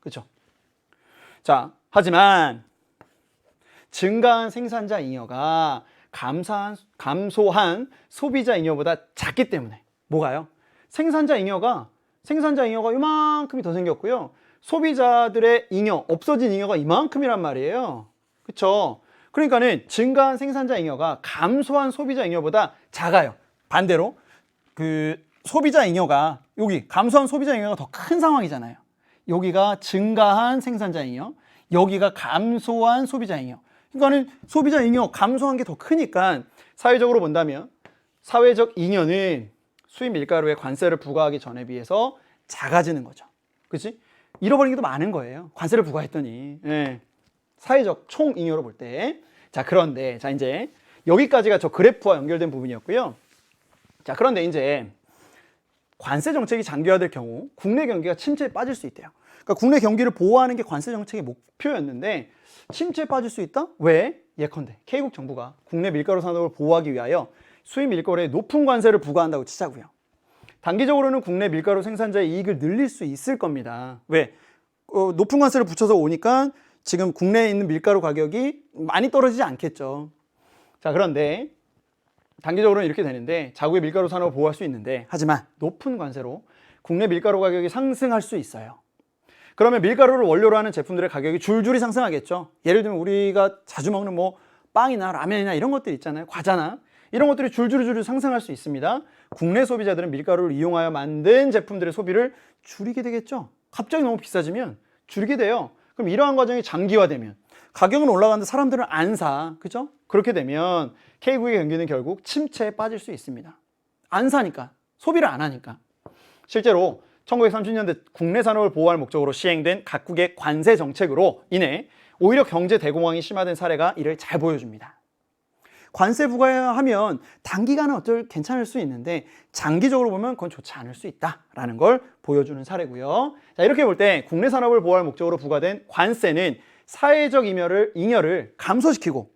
그죠? 자, 하지만 증가한 생산자 잉여가 감소한 소비자 잉여보다 작기 때문에 뭐가요? 생산자 잉여가 이만큼이 더 생겼고요. 소비자들의 잉여, 없어진 잉여가 이만큼이란 말이에요. 그렇죠? 그러니까는 증가한 생산자 잉여가 감소한 소비자 잉여보다 작아요. 반대로 소비자 잉여가 여기 감소한 소비자 잉여가 더 큰 상황이잖아요. 여기가 증가한 생산자 잉여, 여기가 감소한 소비자 잉여. 그러니까는 소비자 잉여 감소한 게 더 크니까 사회적으로 본다면 사회적 잉여는 수입 밀가루에 관세를 부과하기 전에 비해서 작아지는 거죠. 그렇지? 잃어버린 게 더 많은 거예요. 관세를 부과했더니. 예. 사회적 총 잉여로 볼 때. 자, 그런데 자 이제 여기까지가 저 그래프와 연결된 부분이었고요. 자, 그런데 이제 관세 정책이 장기화될 경우 국내 경기가 침체에 빠질 수 있대요. 그러니까 국내 경기를 보호하는 게 관세 정책의 목표였는데 침체에 빠질 수 있다? 왜? 예컨대 K국 정부가 국내 밀가루 산업을 보호하기 위하여 수입 밀가루에 높은 관세를 부과한다고 치자고요. 단기적으로는 국내 밀가루 생산자의 이익을 늘릴 수 있을 겁니다. 왜? 높은 관세를 붙여서 오니까 지금 국내에 있는 밀가루 가격이 많이 떨어지지 않겠죠. 자, 그런데 단기적으로는 이렇게 되는데 자국의 밀가루 산업을 보호할 수 있는데, 하지만 높은 관세로 국내 밀가루 가격이 상승할 수 있어요. 그러면 밀가루를 원료로 하는 제품들의 가격이 줄줄이 상승하겠죠. 예를 들면 우리가 자주 먹는 뭐 빵이나 라면이나 이런 것들 있잖아요. 과자나 이런 것들이 줄줄이 상승할 수 있습니다. 국내 소비자들은 밀가루를 이용하여 만든 제품들의 소비를 줄이게 되겠죠. 갑자기 너무 비싸지면 줄이게 돼요. 그럼 이러한 과정이 장기화되면 가격은 올라가는데 사람들은 안 사. 그죠? 그렇게 되면 K국의 경기는 결국 침체에 빠질 수 있습니다. 안 사니까, 소비를 안 하니까. 실제로 1930년대 국내 산업을 보호할 목적으로 시행된 각국의 관세 정책으로 인해 오히려 경제 대공황이 심화된 사례가 이를 잘 보여줍니다. 관세 부과하면 단기간은 괜찮을 수 있는데 장기적으로 보면 그건 좋지 않을 수 있다라는 걸 보여주는 사례고요. 자, 이렇게 볼 때 국내 산업을 보호할 목적으로 부과된 관세는 사회적 잉여를 감소시키고,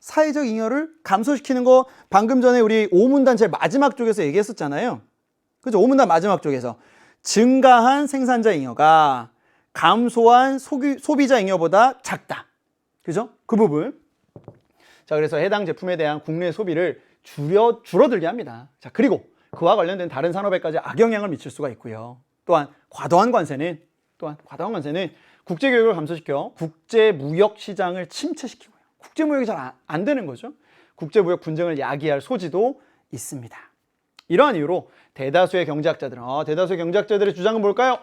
사회적 잉여를 감소시키는 거 방금 전에 우리 오문단 제일 마지막 쪽에서 얘기했었잖아요. 그죠? 오문단 마지막 쪽에서 증가한 생산자 잉여가 감소한 소비자 잉여보다 작다. 그죠? 그 부분. 자, 그래서 해당 제품에 대한 국내 소비를 줄어들게 합니다. 자, 그리고 그와 관련된 다른 산업에까지 악영향을 미칠 수가 있고요. 또한 과도한 관세는 국제 교역을 감소시켜 국제 무역 시장을 침체시키고요. 국제 무역이 잘 안 되는 거죠. 국제 무역 분쟁을 야기할 소지도 있습니다. 이러한 이유로 대다수의 경제학자들의 주장은 뭘까요?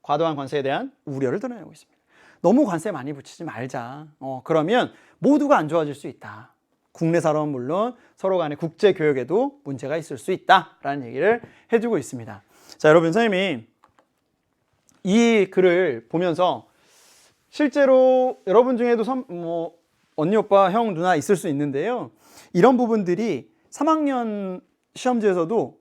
과도한 관세에 대한 우려를 드러내고 있습니다. 너무 관세 많이 붙이지 말자. 그러면 모두가 안 좋아질 수 있다. 국내 산업은 물론 서로 간의 국제 교역에도 문제가 있을 수 있다라는 얘기를 해주고 있습니다. 자, 여러분, 선생님이 이 글을 보면서 실제로 여러분 중에도 언니, 오빠, 형, 누나 있을 수 있는데요. 이런 부분들이 3학년 시험지에서도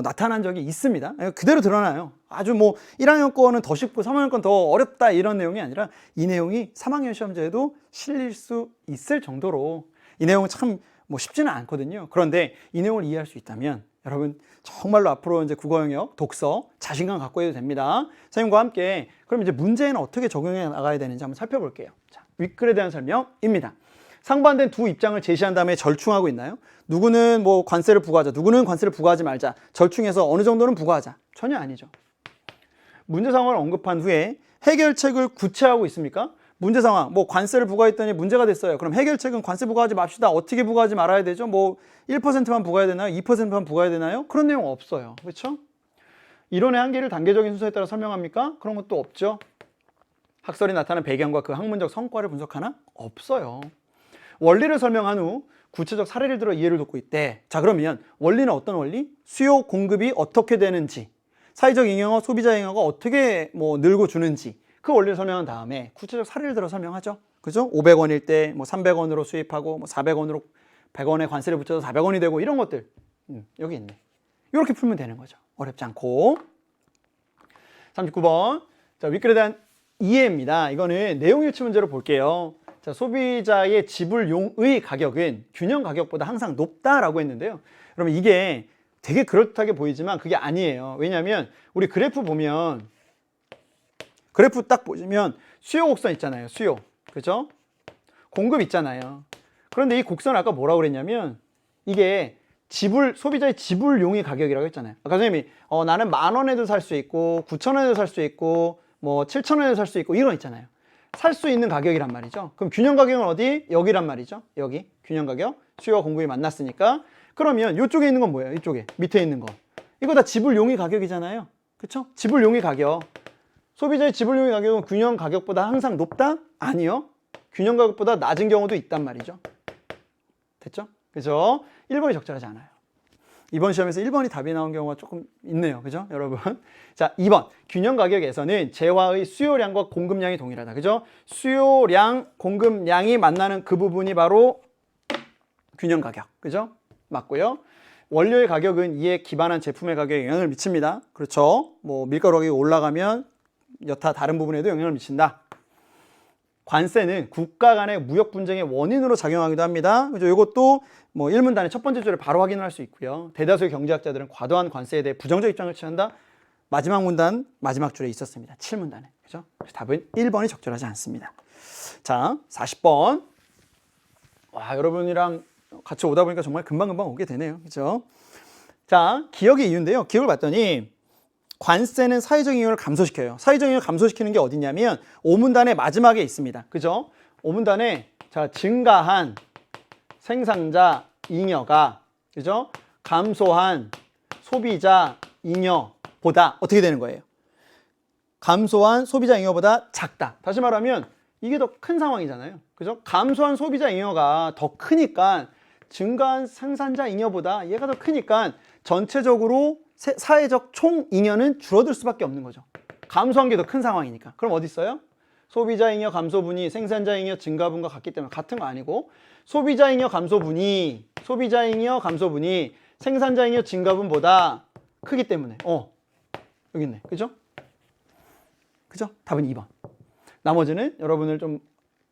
나타난 적이 있습니다. 그대로 드러나요. 아주 1학년 거는 더 쉽고 3학년 건 더 어렵다 이런 내용이 아니라 이 내용이 3학년 시험지에도 실릴 수 있을 정도로 이 내용은 참 쉽지는 않거든요. 그런데 이 내용을 이해할 수 있다면 여러분 정말로 앞으로 이제 국어 영역, 독서 자신감 갖고 해도 됩니다. 선생님과 함께 그럼 이제 문제는 어떻게 적용해 나가야 되는지 한번 살펴볼게요. 자, 윗글에 대한 설명입니다. 상반된 두 입장을 제시한 다음에 절충하고 있나요? 누구는 관세를 부과하자, 누구는 관세를 부과하지 말자, 절충해서 어느 정도는 부과하자. 전혀 아니죠. 문제 상황을 언급한 후에 해결책을 구체화하고 있습니까? 문제 상황, 관세를 부과했더니 문제가 됐어요. 그럼 해결책은 관세 부과하지 맙시다. 어떻게 부과하지 말아야 되죠? 1%만 부과해야 되나요? 2%만 부과해야 되나요? 그런 내용 없어요. 그렇죠? 이론의 한계를 단계적인 순서에 따라 설명합니까? 그런 것도 없죠. 학설이 나타난 배경과 그 학문적 성과를 분석하나? 없어요. 원리를 설명한 후 구체적 사례를 들어 이해를 돕고 있대. 자, 그러면 원리는 어떤 원리? 수요, 공급이 어떻게 되는지, 사회적 잉여와 소비자 잉여가 어떻게 늘고 주는지 그 원리를 설명한 다음에 구체적 사례를 들어 설명하죠. 그죠? 500원일 때 300원으로 수입하고 400원으로 100원에 관세를 붙여서 400원이 되고 이런 것들 여기 있네. 이렇게 풀면 되는 거죠. 어렵지 않고. 39번. 자, 윗글에 대한 이해입니다. 이거는 내용 일치 문제로 볼게요. 자, 소비자의 지불용의 가격은 균형 가격보다 항상 높다라고 했는데요. 그러면 이게 되게 그럴듯하게 보이지만 그게 아니에요. 왜냐하면 우리 그래프 딱 보시면 수요 곡선 있잖아요. 수요. 그죠? 공급 있잖아요. 그런데 이 곡선을 아까 뭐라고 그랬냐면 이게 소비자의 지불용의 가격이라고 했잖아요. 아까 선생님이 나는 10,000원에도 살 수 있고 9,000원에도 살 수 있고 7,000원에도 살 수 있고 이런 거 있잖아요. 살 수 있는 가격이란 말이죠. 그럼 균형 가격은 어디? 여기란 말이죠. 여기 균형 가격. 수요와 공급이 만났으니까. 그러면 이쪽에 있는 건 뭐예요? 이쪽에 밑에 있는 거. 이거 다 지불용의 가격이잖아요. 그렇죠? 지불용의 가격. 소비자의 지불용의 가격은 균형 가격보다 항상 높다? 아니요. 균형 가격보다 낮은 경우도 있단 말이죠. 됐죠? 그죠? 1번이 적절하지 않아요. 이번 시험에서 1번이 답이 나온 경우가 조금 있네요. 그죠? 여러분. 자, 2번. 균형 가격에서는 재화의 수요량과 공급량이 동일하다. 그죠? 수요량, 공급량이 만나는 그 부분이 바로 균형 가격. 그죠? 맞고요. 원료의 가격은 이에 기반한 제품의 가격에 영향을 미칩니다. 그렇죠? 밀가루 가격이 올라가면 여타 다른 부분에도 영향을 미친다. 관세는 국가 간의 무역 분쟁의 원인으로 작용하기도 합니다. 그죠? 이것도 1문단의 첫 번째 줄에 바로 확인을 할 수 있고요. 대다수의 경제학자들은 과도한 관세에 대해 부정적 입장을 취한다. 마지막 문단, 마지막 줄에 있었습니다. 7문단에. 그죠? 그래서 답은 1번이 적절하지 않습니다. 자, 40번. 와, 여러분이랑 같이 오다 보니까 정말 금방금방 오게 되네요. 그죠? 자, 기억의 이유인데요. 기억을 봤더니 관세는 사회적 잉여를 감소시켜요. 사회적 잉여를 감소시키는 게 어디냐면 5문단의 마지막에 있습니다. 그죠? 5문단에 자, 증가한 생산자 잉여가 그죠? 감소한 소비자 잉여보다 어떻게 되는 거예요? 감소한 소비자 잉여보다 작다. 다시 말하면 이게 더 큰 상황이잖아요. 그죠? 감소한 소비자 잉여가 더 크니까 증가한 생산자 잉여보다 얘가 더 크니까 전체적으로 사회적 총 잉여는 줄어들 수밖에 없는 거죠. 감소한 게 더 큰 상황이니까. 그럼 어디 있어요? 소비자 잉여 감소분이 생산자 잉여 증가분과 같기 때문에 같은 거 아니고 소비자 잉여 감소분이 생산자 잉여 증가분보다 크기 때문에 여기 있네. 그죠? 그죠? 답은 2번. 나머지는 여러분을 좀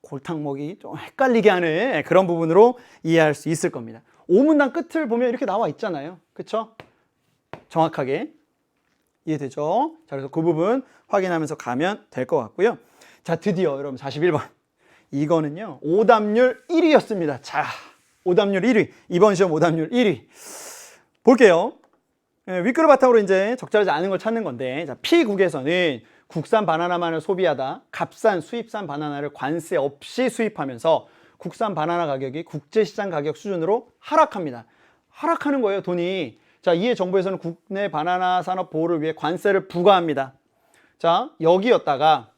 골탕 먹이 좀 헷갈리게 하는 그런 부분으로 이해할 수 있을 겁니다. 5문단 끝을 보면 이렇게 나와 있잖아요. 그쵸? 정확하게 이해되죠? 자, 그래서 그 부분 확인하면서 가면 될 것 같고요. 자, 드디어 여러분 41번. 이거는요, 오답률 1위였습니다. 자, 오답률 1위. 이번 시험 오답률 1위. 볼게요. 윗글을 바탕으로 이제 적절하지 않은 걸 찾는 건데, 자, P국에서는 국산 바나나만을 소비하다 값싼 수입산 바나나를 관세 없이 수입하면서 국산 바나나 가격이 국제시장 가격 수준으로 하락합니다. 하락하는 거예요, 돈이. 자, 이에 정부에서는 국내 바나나 산업 보호를 위해 관세를 부과합니다. 자, 여기였다가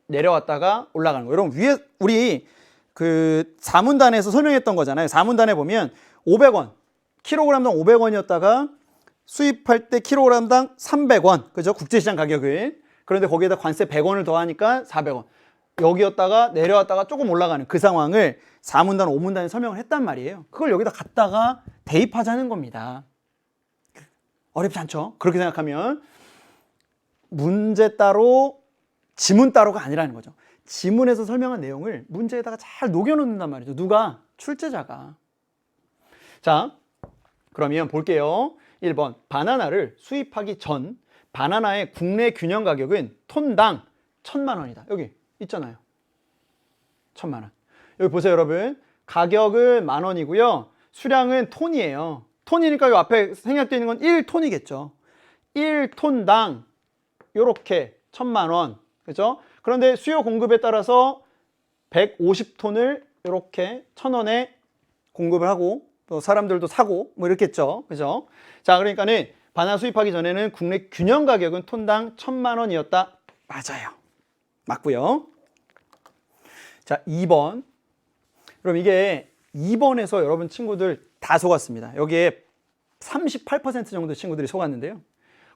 내려왔다가 올라가는 거예요. 여러분, 위에 우리 그 4문단에서 설명했던 거잖아요. 4문단에 보면 500원, 킬로그램당 500원이었다가 수입할 때 킬로그램당 300원, 그죠? 국제시장 가격은. 그런데 거기에다 관세 100원을 더하니까 400원. 여기였다가 내려왔다가 조금 올라가는 그 상황을 4문단, 5문단에 설명을 했단 말이에요. 그걸 여기다 갖다가 대입하자는 겁니다. 어렵지 않죠? 그렇게 생각하면 문제 따로, 지문 따로가 아니라는 거죠. 지문에서 설명한 내용을 문제에다가 잘 녹여놓는단 말이죠. 누가? 출제자가. 자, 그러면 볼게요. 1번, 바나나를 수입하기 전 바나나의 국내 균형 가격은 톤당 1,000만 원이다. 여기 있잖아요. 1,000만 원. 여기 보세요, 여러분. 가격은 10,000원이고요. 수량은 톤이에요. 톤이니까 이 앞에 생략되어 있는 건 1톤이겠죠. 1톤당 요렇게 1,000만 원. 그죠? 그런데 수요 공급에 따라서 150톤을 이렇게 1,000원에 공급을 하고 또 사람들도 사고 뭐 이렇겠죠. 그죠? 자, 그러니까는 바나나 수입하기 전에는 국내 균형 가격은 톤당 1,000만 원이었다. 맞아요. 맞고요. 자, 2번. 그럼 이게 2번에서 여러분 친구들 다 속았습니다. 여기에 38% 정도 친구들이 속았는데요.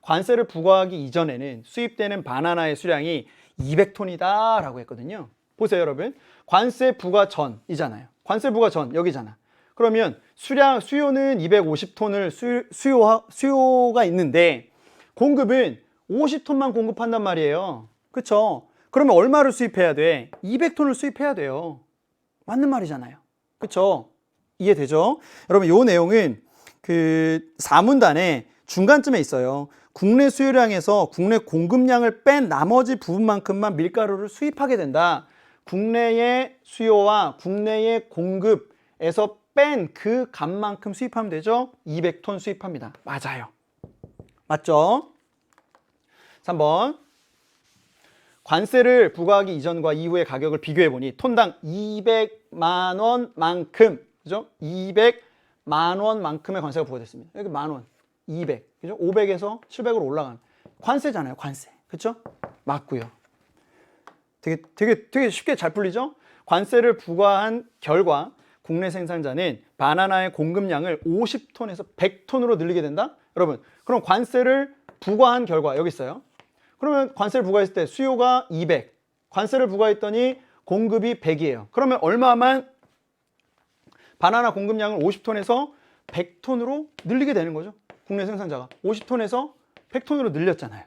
관세를 부과하기 이전에는 수입되는 바나나의 수량이 200톤이다 라고 했거든요. 보세요, 여러분. 관세 부과 전이잖아요. 관세 부과 전 여기잖아. 그러면 수요는 250톤을 수요가 있는데 공급은 50톤만 공급한단 말이에요. 그쵸? 그러면 얼마를 수입해야 돼? 200톤을 수입해야 돼요. 맞는 말이잖아요. 그쵸? 이해되죠? 여러분, 이 내용은 그 4문단에 중간쯤에 있어요. 국내 수요량에서 국내 공급량을 뺀 나머지 부분만큼만 밀가루를 수입하게 된다. 국내의 수요와 국내의 공급에서 뺀 그 값만큼 수입하면 되죠? 200톤 수입합니다. 맞아요. 맞죠? 3번. 관세를 부과하기 이전과 이후의 가격을 비교해보니 톤당 200만 원만큼, 그죠? 200만 원만큼의 관세가 부과됐습니다. 여기 만 원, 200, 그죠? 500에서 700으로 올라가는 관세잖아요, 관세. 그죠? 맞고요. 되게 쉽게 잘 풀리죠? 관세를 부과한 결과 국내 생산자는 바나나의 공급량을 50톤에서 100톤으로 늘리게 된다? 여러분, 그럼 관세를 부과한 결과 여기 있어요. 그러면 관세를 부과했을 때 수요가 200, 관세를 부과했더니 공급이 100이에요. 그러면 얼마만 바나나 공급량을 50톤에서 100톤으로 늘리게 되는 거죠. 국내 생산자가 50톤에서 100톤으로 늘렸잖아요.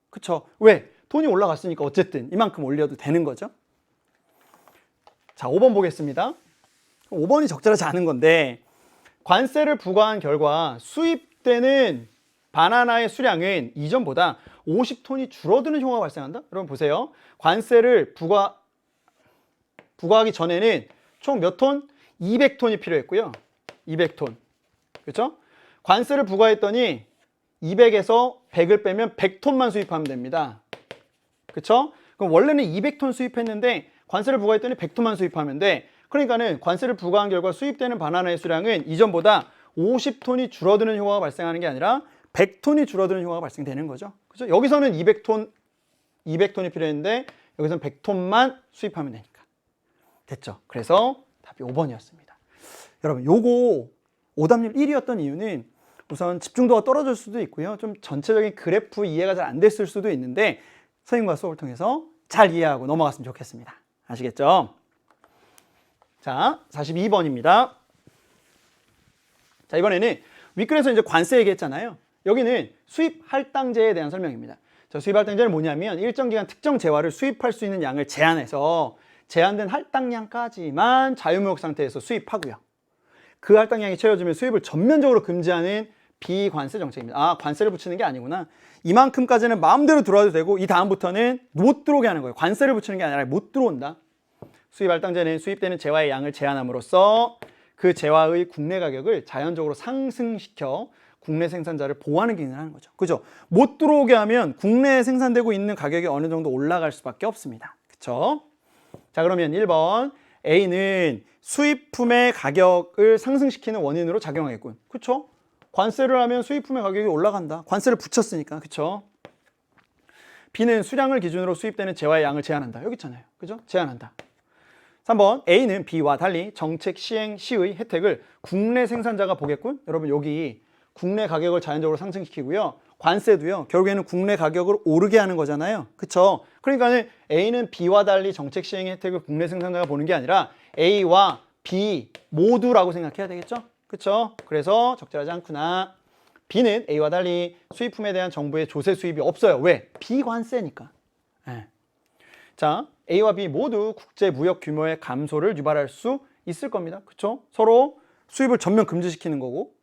그쵸? 왜? 돈이 올라갔으니까 어쨌든 이만큼 올려도 되는 거죠. 자, 5번 보겠습니다. 5번이 적절하지 않은 건데 관세를 부과한 결과 수입되는 바나나의 수량은 이전보다 50톤이 줄어드는 효과가 발생한다? 여러분 보세요. 관세를 부과하기 전에는 총 몇 톤? 200톤이 필요했고요. 200톤. 그렇죠? 관세를 부과했더니 200에서 100을 빼면 100톤만 수입하면 됩니다. 그렇죠? 그럼 원래는 200톤 수입했는데 관세를 부과했더니 100톤만 수입하면 돼. 그러니까는 관세를 부과한 결과 수입되는 바나나의 수량은 이전보다 50톤이 줄어드는 효과가 발생하는 게 아니라 100톤이 줄어드는 효과가 발생되는 거죠. 그죠? 여기서는 200톤이 필요했는데 여기서는 100톤만 수입하면 되니까. 됐죠? 그래서 답이 5번이었습니다. 여러분, 요거 오답률 1위였던 이유는 우선 집중도가 떨어질 수도 있고요. 좀 전체적인 그래프 이해가 잘 안 됐을 수도 있는데 선생님과 수업을 통해서 잘 이해하고 넘어갔으면 좋겠습니다. 아시겠죠? 자, 42번입니다. 자, 이번에는 윗글에서 이제 관세 얘기했잖아요. 여기는 수입 할당제에 대한 설명입니다. 자, 수입 할당제는 뭐냐면 일정 기간 특정 재화를 수입할 수 있는 양을 제한해서 제한된 할당량까지만 자유무역 상태에서 수입하고요. 그 할당량이 채워지면 수입을 전면적으로 금지하는 비관세 정책입니다. 아, 관세를 붙이는 게 아니구나. 이만큼까지는 마음대로 들어와도 되고 이 다음부터는 못 들어오게 하는 거예요. 관세를 붙이는 게 아니라 못 들어온다. 수입 할당제는 수입되는 재화의 양을 제한함으로써 그 재화의 국내 가격을 자연적으로 상승시켜 국내 생산자를 보호하는 기능을 하는 거죠. 그죠? 못 들어오게 하면 국내에 생산되고 있는 가격이 어느 정도 올라갈 수밖에 없습니다. 그쵸? 자, 그러면 1번 A는 수입품의 가격을 상승시키는 원인으로 작용하겠군. 그쵸? 관세를 하면 수입품의 가격이 올라간다. 관세를 붙였으니까. 그쵸? B는 수량을 기준으로 수입되는 재화의 양을 제한한다. 여기 있잖아요. 그죠? 제한한다. 3번 A는 B와 달리 정책 시행 시의 혜택을 국내 생산자가 보겠군. 여러분, 여기 국내 가격을 자연적으로 상승시키고요. 관세도요. 결국에는 국내 가격을 오르게 하는 거잖아요. 그쵸? 그러니까 A는 B와 달리 정책 시행 혜택을 국내 생산자가 보는 게 아니라 A와 B 모두라고 생각해야 되겠죠? 그쵸? 그래서 적절하지 않구나. B는 A와 달리 수입품에 대한 정부의 조세 수입이 없어요. 왜? 비관세니까. 네. 자, A와 B 모두 국제 무역 규모의 감소를 유발할 수 있을 겁니다. 그쵸? 서로 수입을 전면 금지시키는 거고,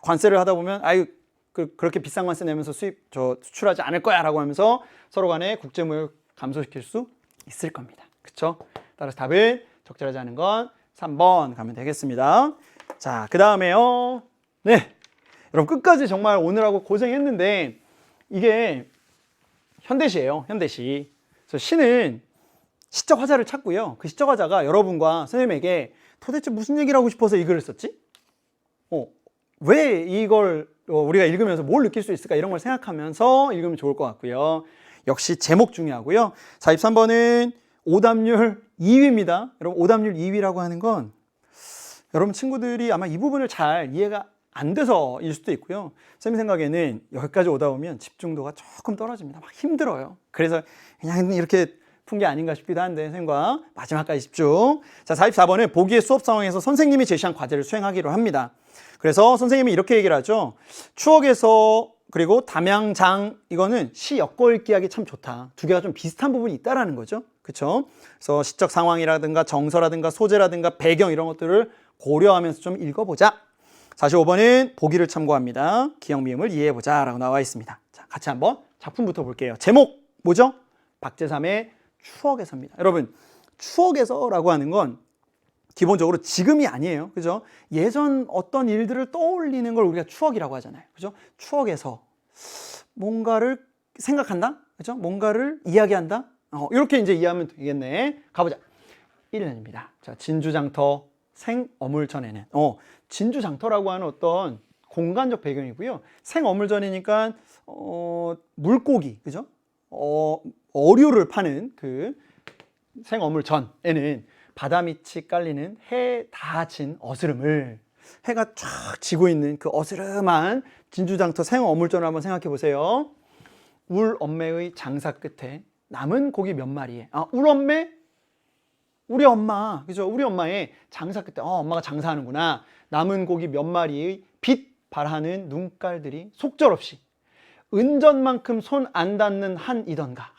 관세를 하다 보면, 아유, 그렇게 비싼 관세 내면서 수출하지 않을 거야 라고 하면서 서로 간에 국제 무역 감소시킬 수 있을 겁니다. 그쵸? 따라서 답은 적절하지 않은 건 3번 가면 되겠습니다. 자, 그 다음에요. 네. 여러분, 끝까지 정말 오늘하고 고생했는데, 이게 현대시예요. 현대시. 그래서 시는 시적 화자를 찾고요. 그 시적 화자가 여러분과 선생님에게 도대체 무슨 얘기를 하고 싶어서 이 글을 썼지? 왜 이걸 우리가 읽으면서 뭘 느낄 수 있을까? 이런 걸 생각하면서 읽으면 좋을 것 같고요. 역시 제목 중요하고요. 43번은 오답률 2위입니다. 여러분, 오답률 2위라고 하는 건 여러분 친구들이 아마 이 부분을 잘 이해가 안 돼서일 수도 있고요. 쌤 생각에는 여기까지 오다 보면 집중도가 조금 떨어집니다. 막 힘들어요. 그래서 그냥 이렇게 푼 게 아닌가 싶기도 한데 선생님과 마지막까지 집중. 자, 44번은 보기의 수업 상황에서 선생님이 제시한 과제를 수행하기로 합니다. 그래서 선생님이 이렇게 얘기를 하죠. 추억에서 그리고 담양장 이거는 시 엮어 읽기 하기 참 좋다. 두 개가 좀 비슷한 부분이 있다라는 거죠. 그렇죠? 그래서 시적 상황이라든가 정서라든가 소재라든가 배경 이런 것들을 고려하면서 좀 읽어보자. 45번은 보기를 참고합니다. 기억 미음을 이해해보자 라고 나와 있습니다. 자, 같이 한번 작품부터 볼게요. 제목 뭐죠? 박제삼의 추억에서입니다. 여러분, 추억에서라고 하는 건 기본적으로 지금이 아니에요. 그죠? 예전 어떤 일들을 떠올리는 걸 우리가 추억이라고 하잖아요. 그죠? 추억에서 뭔가를 생각한다? 그죠? 뭔가를 이야기한다? 이렇게 이제 이해하면 되겠네. 가보자. 1년입니다. 자, 진주장터 생어물전에는 진주장터라고 하는 어떤 공간적 배경이고요. 생어물전이니까 물고기, 그죠? 어류를 파는 그 생어물전에는 바다 밑이 깔리는 해 다 진 어스름을 해가 쫙 지고 있는 그 어스름한 진주장터 생어물전을 한번 생각해 보세요. 울엄매의 장사 끝에 남은 고기 몇 마리에 울엄매? 우리 엄마, 그죠? 우리 엄마의 장사 끝에 엄마가 장사하는구나. 남은 고기 몇 마리의 빛 발하는 눈깔들이 속절없이 은전만큼 손 안 닿는 한이던가.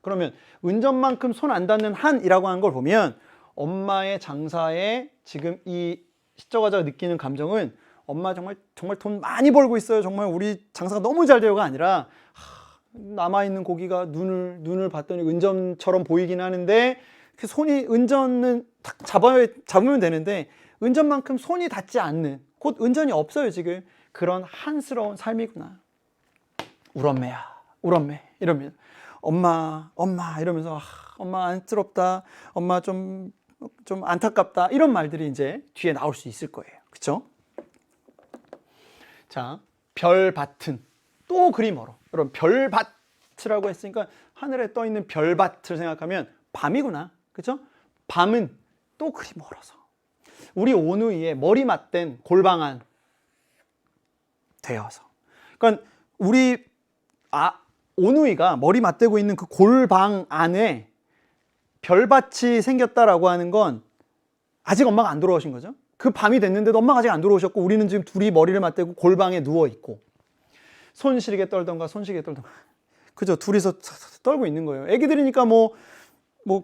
그러면 은전만큼 손 안 닿는 한이라고 하는 걸 보면 엄마의 장사에 지금 이 시적화자가 느끼는 감정은 엄마 정말 돈 많이 벌고 있어요. 정말 우리 장사가 너무 잘 돼요가 아니라 남아있는 고기가 눈을 봤더니 은전처럼 보이긴 하는데 그 손이 은전은 딱 잡으면 되는데 은전만큼 손이 닿지 않는 곧 은전이 없어요. 지금 그런 한스러운 삶이구나. 울엄매야 울엄매 이러면 엄마 이러면서 엄마 안쓰럽다, 엄마 좀 안타깝다 이런 말들이 이제 뒤에 나올 수 있을 거예요. 그렇죠? 자, 별밭은 또 그리 멀어. 여러분 별밭이라고 했으니까 하늘에 떠 있는 별밭을 생각하면 밤이구나. 그죠? 밤은 또 그리 멀어서. 우리 오누이의 머리 맞댄 골방안 되어서. 그러니까 우리 오누이가 머리 맞대고 있는 그 골방 안에 별밭이 생겼다라고 하는 건 아직 엄마가 안 돌아오신 거죠. 그 밤이 됐는데도 엄마가 아직 안 들어오셨고 우리는 지금 둘이 머리를 맞대고 골방에 누워있고 손 시리게 떨던가 손 시리게 떨던가 그죠? 둘이서 떨고 있는 거예요. 애기들이니까 뭐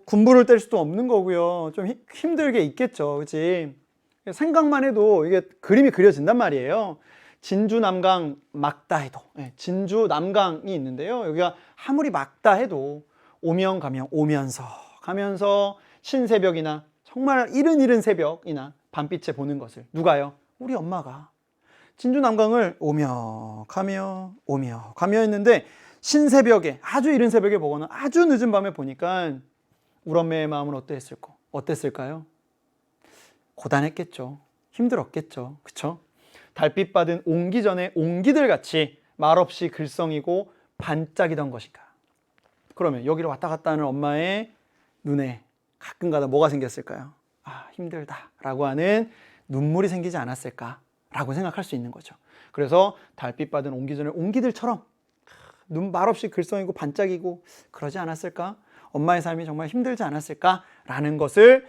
군부를 뗄 수도 없는 거고요. 좀 힘들게 있겠죠. 그치? 생각만 해도 이게 그림이 그려진단 말이에요. 진주 남강 막다 해도 진주 남강이 있는데요. 여기가 아무리 막다 해도 오면 가면 오면서 가면서 신새벽이나 정말 이른 새벽이나 밤빛에 보는 것을 누가요? 우리 엄마가 진주 남강을 오며 가며 했는데 신새벽에 아주 이른 새벽에 보거나 아주 늦은 밤에 보니까 우리 엄마의 마음은 어땠을까요? 고단했겠죠. 힘들었겠죠. 그쵸? 달빛 받은 옹기 전에 옹기들 같이 말없이 글썽이고 반짝이던 것인가. 그러면 여기를 왔다 갔다 하는 엄마의 눈에 가끔가다 뭐가 생겼을까요? 아, 힘들다 라고 하는 눈물이 생기지 않았을까 라고 생각할 수 있는 거죠. 그래서 달빛 받은 옹기 전에 옹기들처럼 말없이 글썽이고 반짝이고 그러지 않았을까? 엄마의 삶이 정말 힘들지 않았을까? 라는 것을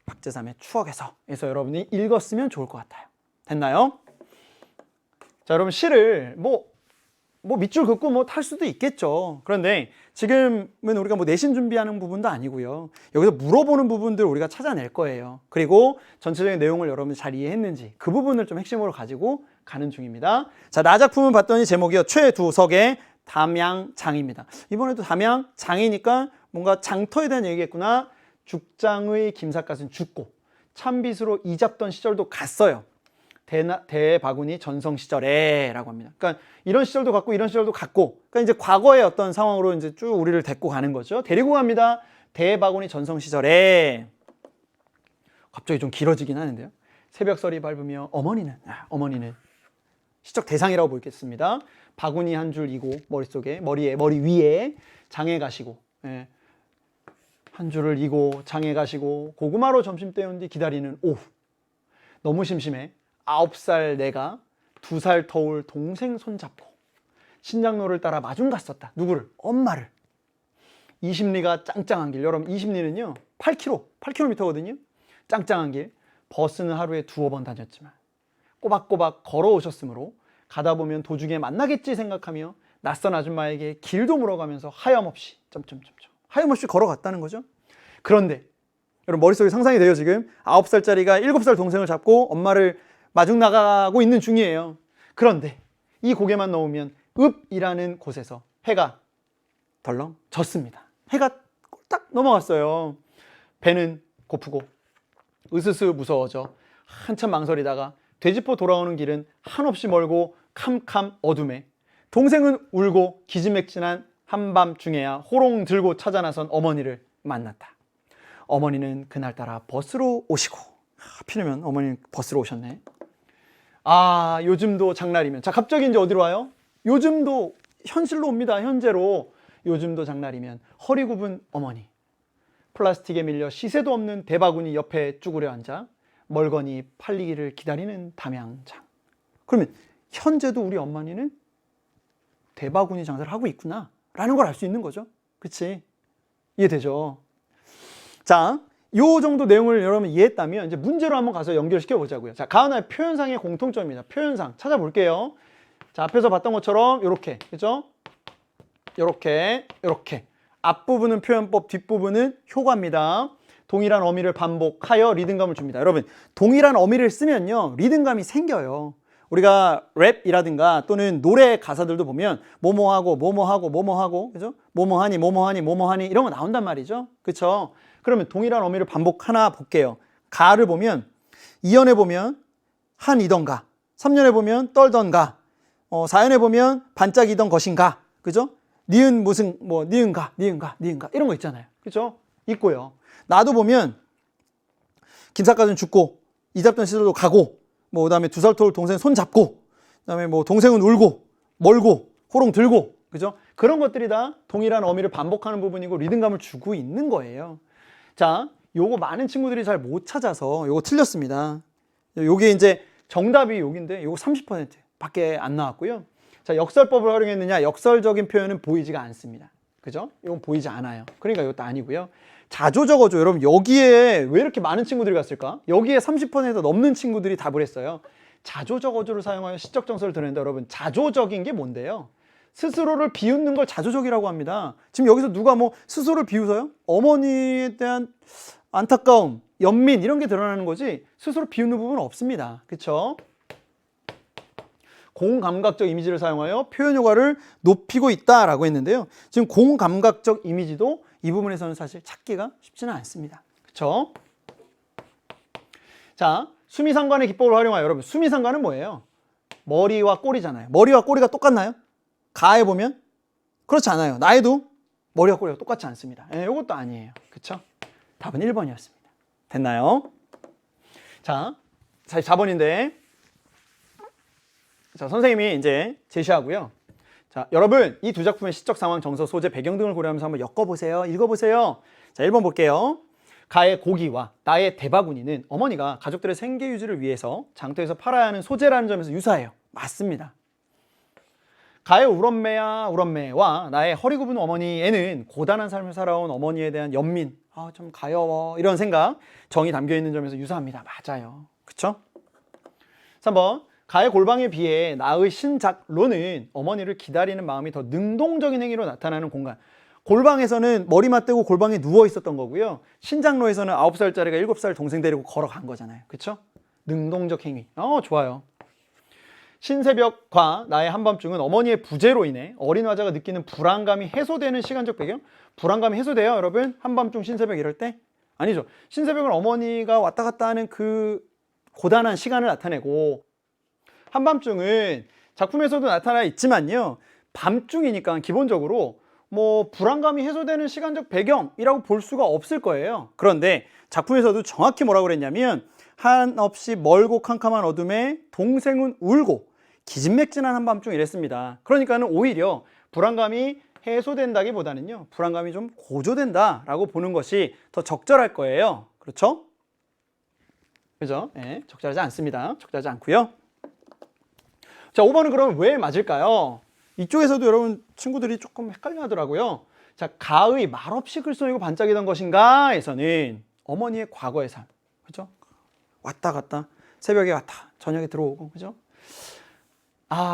박제삼의 추억에서 여러분이 읽었으면 좋을 것 같아요. 됐나요? 자, 여러분 시를 뭐 밑줄 긋고 탈 수도 있겠죠. 그런데 지금은 우리가 내신 준비하는 부분도 아니고요. 여기서 물어보는 부분들 우리가 찾아낼 거예요. 그리고 전체적인 내용을 여러분이 잘 이해했는지 그 부분을 좀 핵심으로 가지고 가는 중입니다. 자, 나 작품을 봤더니 제목이요. 최두석의 담양장입니다. 이번에도 담양장이니까 뭔가 장터에 대한 얘기겠구나. 죽장의 김삿갓은 죽고 참빗으로 이잡던 시절도 갔어요. 대바구니 전성 시절에 라고 합니다. 그러니까 이런 시절도 갔고 이런 시절도 갔고, 그러니까 이제 과거의 어떤 상황으로 이제 쭉 우리를 데리고 가는 거죠. 데리고 갑니다. 대바구니 전성 시절에. 갑자기 좀 길어지긴 하는데요. 새벽설이 밟으며 어머니는 시적 대상이라고 보겠습니다. 바구니 한 줄 이고 머리 위에 장에 가시고, 한 줄을 이고 장에 가시고 고구마로 점심 때운 뒤 기다리는 오후. 너무 심심해 9살 내가 2살 터울 동생 손잡고 신장로를 따라 마중 갔었다. 누구를? 엄마를. 20리가 짱짱한 길. 여러분 20리는요 8km거든요. 짱짱한 길. 버스는 하루에 2번 다녔지만 꼬박꼬박 걸어오셨으므로 가다 보면 도중에 만나겠지 생각하며 낯선 아줌마에게 길도 물어가면서 하염없이 하염없이 걸어갔다는 거죠. 그런데 여러분 머릿속에 상상이 돼요. 지금 9살짜리가 7살 동생을 잡고 엄마를 마중 나가고 있는 중이에요. 그런데 이 고개만 넘으면 읍이라는 곳에서 해가 덜렁 졌습니다. 해가 꼴딱 넘어갔어요. 배는 고프고 으스스 무서워져 한참 망설이다가 되짚어 돌아오는 길은 한없이 멀고 캄캄 어둠에 동생은 울고 기진맥진한 한밤중에야 호롱 들고 찾아 나선 어머니를 만났다. 어머니는 그날따라 버스로 오시고, 하필이면 어머니는 버스로 오셨네. 아, 요즘도 장날이면. 자, 갑자기 이제 어디로 와요? 요즘도 현실로 옵니다. 현재로. 요즘도 장날이면 허리 굽은 어머니. 플라스틱에 밀려 시세도 없는 대바구니 옆에 쭈그려 앉아 멀거니 팔리기를 기다리는 담양장. 그러면 현재도 우리 어머니는 대바구니 장사를 하고 있구나 라는 걸 알 수 있는 거죠. 그치? 이해되죠? 자, 요 정도 내용을 여러분 이해했다면 이제 문제로 한번 가서 연결시켜 보자고요. 자, 가은아의 표현상의 공통점입니다. 표현상 찾아볼게요. 자, 앞에서 봤던 것처럼 요렇게, 그죠? 요렇게 앞부분은 표현법, 뒷부분은 효과입니다. 동일한 어미를 반복하여 리듬감을 줍니다. 여러분, 동일한 어미를 쓰면요 리듬감이 생겨요. 우리가 랩이라든가 또는 노래 가사들도 보면 뭐뭐하고 그죠? 뭐뭐하니 이런 거 나온단 말이죠. 그쵸? 그러면 동일한 어미를 반복 하나 볼게요. 가를 보면 2연에 보면 한이던가, 3연에 보면 떨던가, 4연에 보면 반짝이던 것인가, 그죠? 니은 무슨 니은가 이런 거 있잖아요. 그죠? 있고요. 나도 보면 김삿갓은 죽고 이잡던 시절도 가고, 그다음에 2살 터울 동생 손 잡고, 그다음에 동생은 울고 멀고 호롱 들고, 그죠? 그런 것들이 다 동일한 어미를 반복하는 부분이고 리듬감을 주고 있는 거예요. 자, 요거 많은 친구들이 잘 못 찾아서 요거 틀렸습니다. 요게 이제 정답이 여기인데 요거 30% 밖에 안 나왔고요. 자, 역설법을 활용했느냐? 역설적인 표현은 보이지가 않습니다. 그죠? 이건 보이지 않아요. 그러니까 이것도 아니고요. 자조적 어조, 여러분 여기에 왜 이렇게 많은 친구들이 갔을까? 여기에 30% 넘는 친구들이 답을 했어요. 자조적 어조를 사용하여 시적 정서를 드러낸다. 여러분, 자조적인 게 뭔데요? 스스로를 비웃는 걸 자조적이라고 합니다. 지금 여기서 누가 뭐 스스로를 비웃어요? 어머니에 대한 안타까움, 연민 이런 게 드러나는 거지 스스로 비웃는 부분은 없습니다. 그렇죠? 공감각적 이미지를 사용하여 표현 효과를 높이고 있다라고 했는데요. 지금 공감각적 이미지도 이 부분에서는 사실 찾기가 쉽지는 않습니다. 그렇죠? 자, 수미상관의 기법을 활용하여, 여러분 수미상관은 뭐예요? 머리와 꼬리잖아요. 머리와 꼬리가 똑같나요? 가에 보면 그렇지 않아요. 나에도 머리와 꼬리가 똑같지 않습니다. 이것도 아니에요. 그렇죠? 답은 1번이었습니다. 됐나요? 자, 44번인데 자, 선생님이 이제 제시하고요. 자, 여러분 이 두 작품의 시적 상황, 정서, 소재, 배경 등을 고려하면서 한번 엮어보세요. 읽어보세요. 자, 1번 볼게요. 가의 고기와 나의 대바구니는 어머니가 가족들의 생계 유지를 위해서 장터에서 팔아야 하는 소재라는 점에서 유사해요. 맞습니다. 가의 울엄매야 울엄매와 나의 허리 굽은 어머니에는 고단한 삶을 살아온 어머니에 대한 연민, 좀 가여워 이런 생각, 정이 담겨있는 점에서 유사합니다. 맞아요. 그쵸? 3번 가의 골방에 비해 나의 신작로는 어머니를 기다리는 마음이 더 능동적인 행위로 나타나는 공간. 골방에서는 머리 맞대고 골방에 누워 있었던 거고요. 신작로에서는 9살짜리가 7살 동생 데리고 걸어간 거잖아요. 그쵸? 능동적 행위. 좋아요. 신새벽과 나의 한밤중은 어머니의 부재로 인해 어린 화자가 느끼는 불안감이 해소되는 시간적 배경. 불안감이 해소돼요, 여러분? 한밤중 신새벽 이럴 때? 아니죠. 신새벽은 어머니가 왔다 갔다 하는 그 고단한 시간을 나타내고, 한밤중은 작품에서도 나타나 있지만요, 밤중이니까 기본적으로 뭐 불안감이 해소되는 시간적 배경이라고 볼 수가 없을 거예요. 그런데 작품에서도 정확히 뭐라고 그랬냐면, 한없이 멀고 캄캄한 어둠에 동생은 울고 기진맥진한 한밤중 이랬습니다. 그러니까는 오히려 불안감이 해소된다기보다는요, 불안감이 좀 고조된다라고 보는 것이 더 적절할 거예요. 그렇죠? 그죠? 네, 적절하지 않습니다. 적절하지 않고요. 자, 5번은 그러면 왜 맞을까요? 이쪽에서도 여러분 친구들이 조금 헷갈려 하더라고요. 자, 가의 말없이 글썽이고 반짝이던 것인가 에서는 어머니의 과거의 삶, 그죠? 왔다 갔다, 새벽에 왔다, 저녁에 들어오고, 그죠?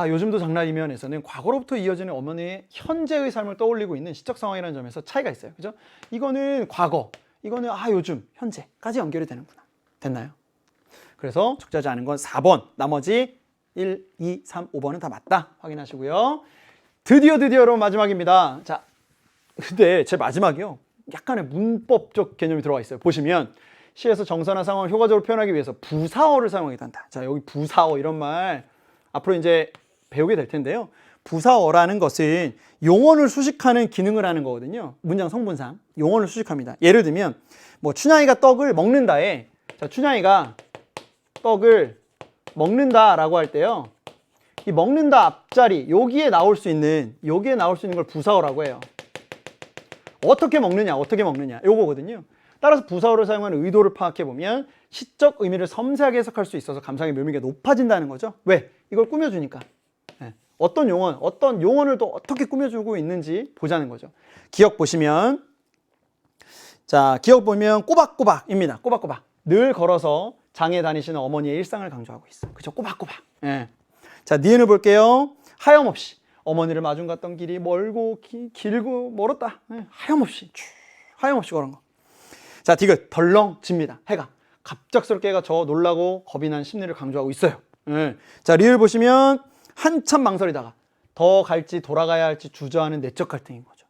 요즘도 장난이면 에서는 과거로부터 이어지는 어머니의 현재의 삶을 떠올리고 있는 시적 상황이라는 점에서 차이가 있어요. 그죠? 이거는 과거, 이거는 요즘, 현재까지 연결이 되는구나. 됐나요? 그래서 적절하지 않은 건 4번, 나머지 1, 2, 3, 5번은 다 맞다 확인하시고요. 드디어 여러분 마지막입니다. 자, 근데 제 마지막이요, 약간의 문법적 개념이 들어가 있어요. 보시면 시에서 정서나 상황을 효과적으로 표현하기 위해서 부사어를 사용하기도 한다. 자, 여기 부사어 이런 말 앞으로 이제 배우게 될 텐데요. 부사어라는 것은 용언을 수식하는 기능을 하는 거거든요. 문장 성분상 용언을 수식합니다. 예를 들면 뭐 춘향이가 떡을 먹는다에, 자, 춘향이가 떡을 먹는다라고 할 때요, 이 먹는다 앞자리 여기에 나올 수 있는 걸 부사어라고 해요. 어떻게 먹느냐 요거거든요. 따라서 부사어를 사용하는 의도를 파악해 보면 시적 의미를 섬세하게 해석할 수 있어서 감상의 묘미가 높아진다는 거죠. 왜? 이걸 꾸며주니까. 어떤 용언을 또 어떻게 꾸며주고 있는지 보자는 거죠. 기억 보시면, 자, 기억 보면 꼬박꼬박입니다. 꼬박꼬박. 늘 걸어서 장에 다니시는 어머니의 일상을 강조하고 있어. 그죠? 꼬박꼬박. 자, 니은을 볼게요. 하염없이. 어머니를 마중 갔던 길이 멀고 길고 멀었다. 하염없이 걸은 거. 자, 디귿 덜렁집니다. 해가 갑작스럽게 해가 저 놀라고 겁이 난 심리를 강조하고 있어요. 자, 리을 보시면 한참 망설이다가 더 갈지 돌아가야 할지 주저하는 내적 갈등인 거죠.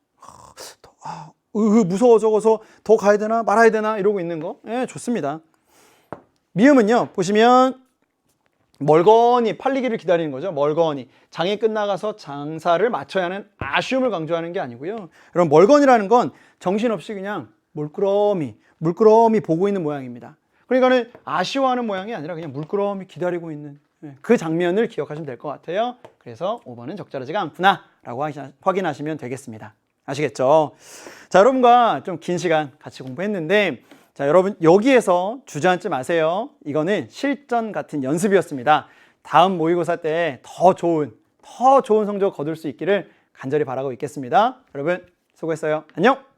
무서워 적어서 더 가야 되나 말아야 되나 이러고 있는 거. 좋습니다. 미음은요, 보시면 멀거니 팔리기를 기다리는 거죠. 멀거니 장이 끝나가서 장사를 마쳐야 하는 아쉬움을 강조하는 게 아니고요. 여러분, 멀거니라는 건 정신없이 그냥 물끄러미 보고 있는 모양입니다. 그러니까는 아쉬워하는 모양이 아니라 그냥 물끄러미 기다리고 있는 그 장면을 기억하시면 될 것 같아요. 그래서 5번은 적절하지가 않구나 라고 확인하시면 되겠습니다. 아시겠죠? 자, 여러분과 좀 긴 시간 같이 공부했는데, 자, 여러분 여기에서 주저앉지 마세요. 이거는 실전 같은 연습이었습니다. 다음 모의고사 때 더 좋은 성적 거둘 수 있기를 간절히 바라고 있겠습니다. 여러분 수고했어요. 안녕!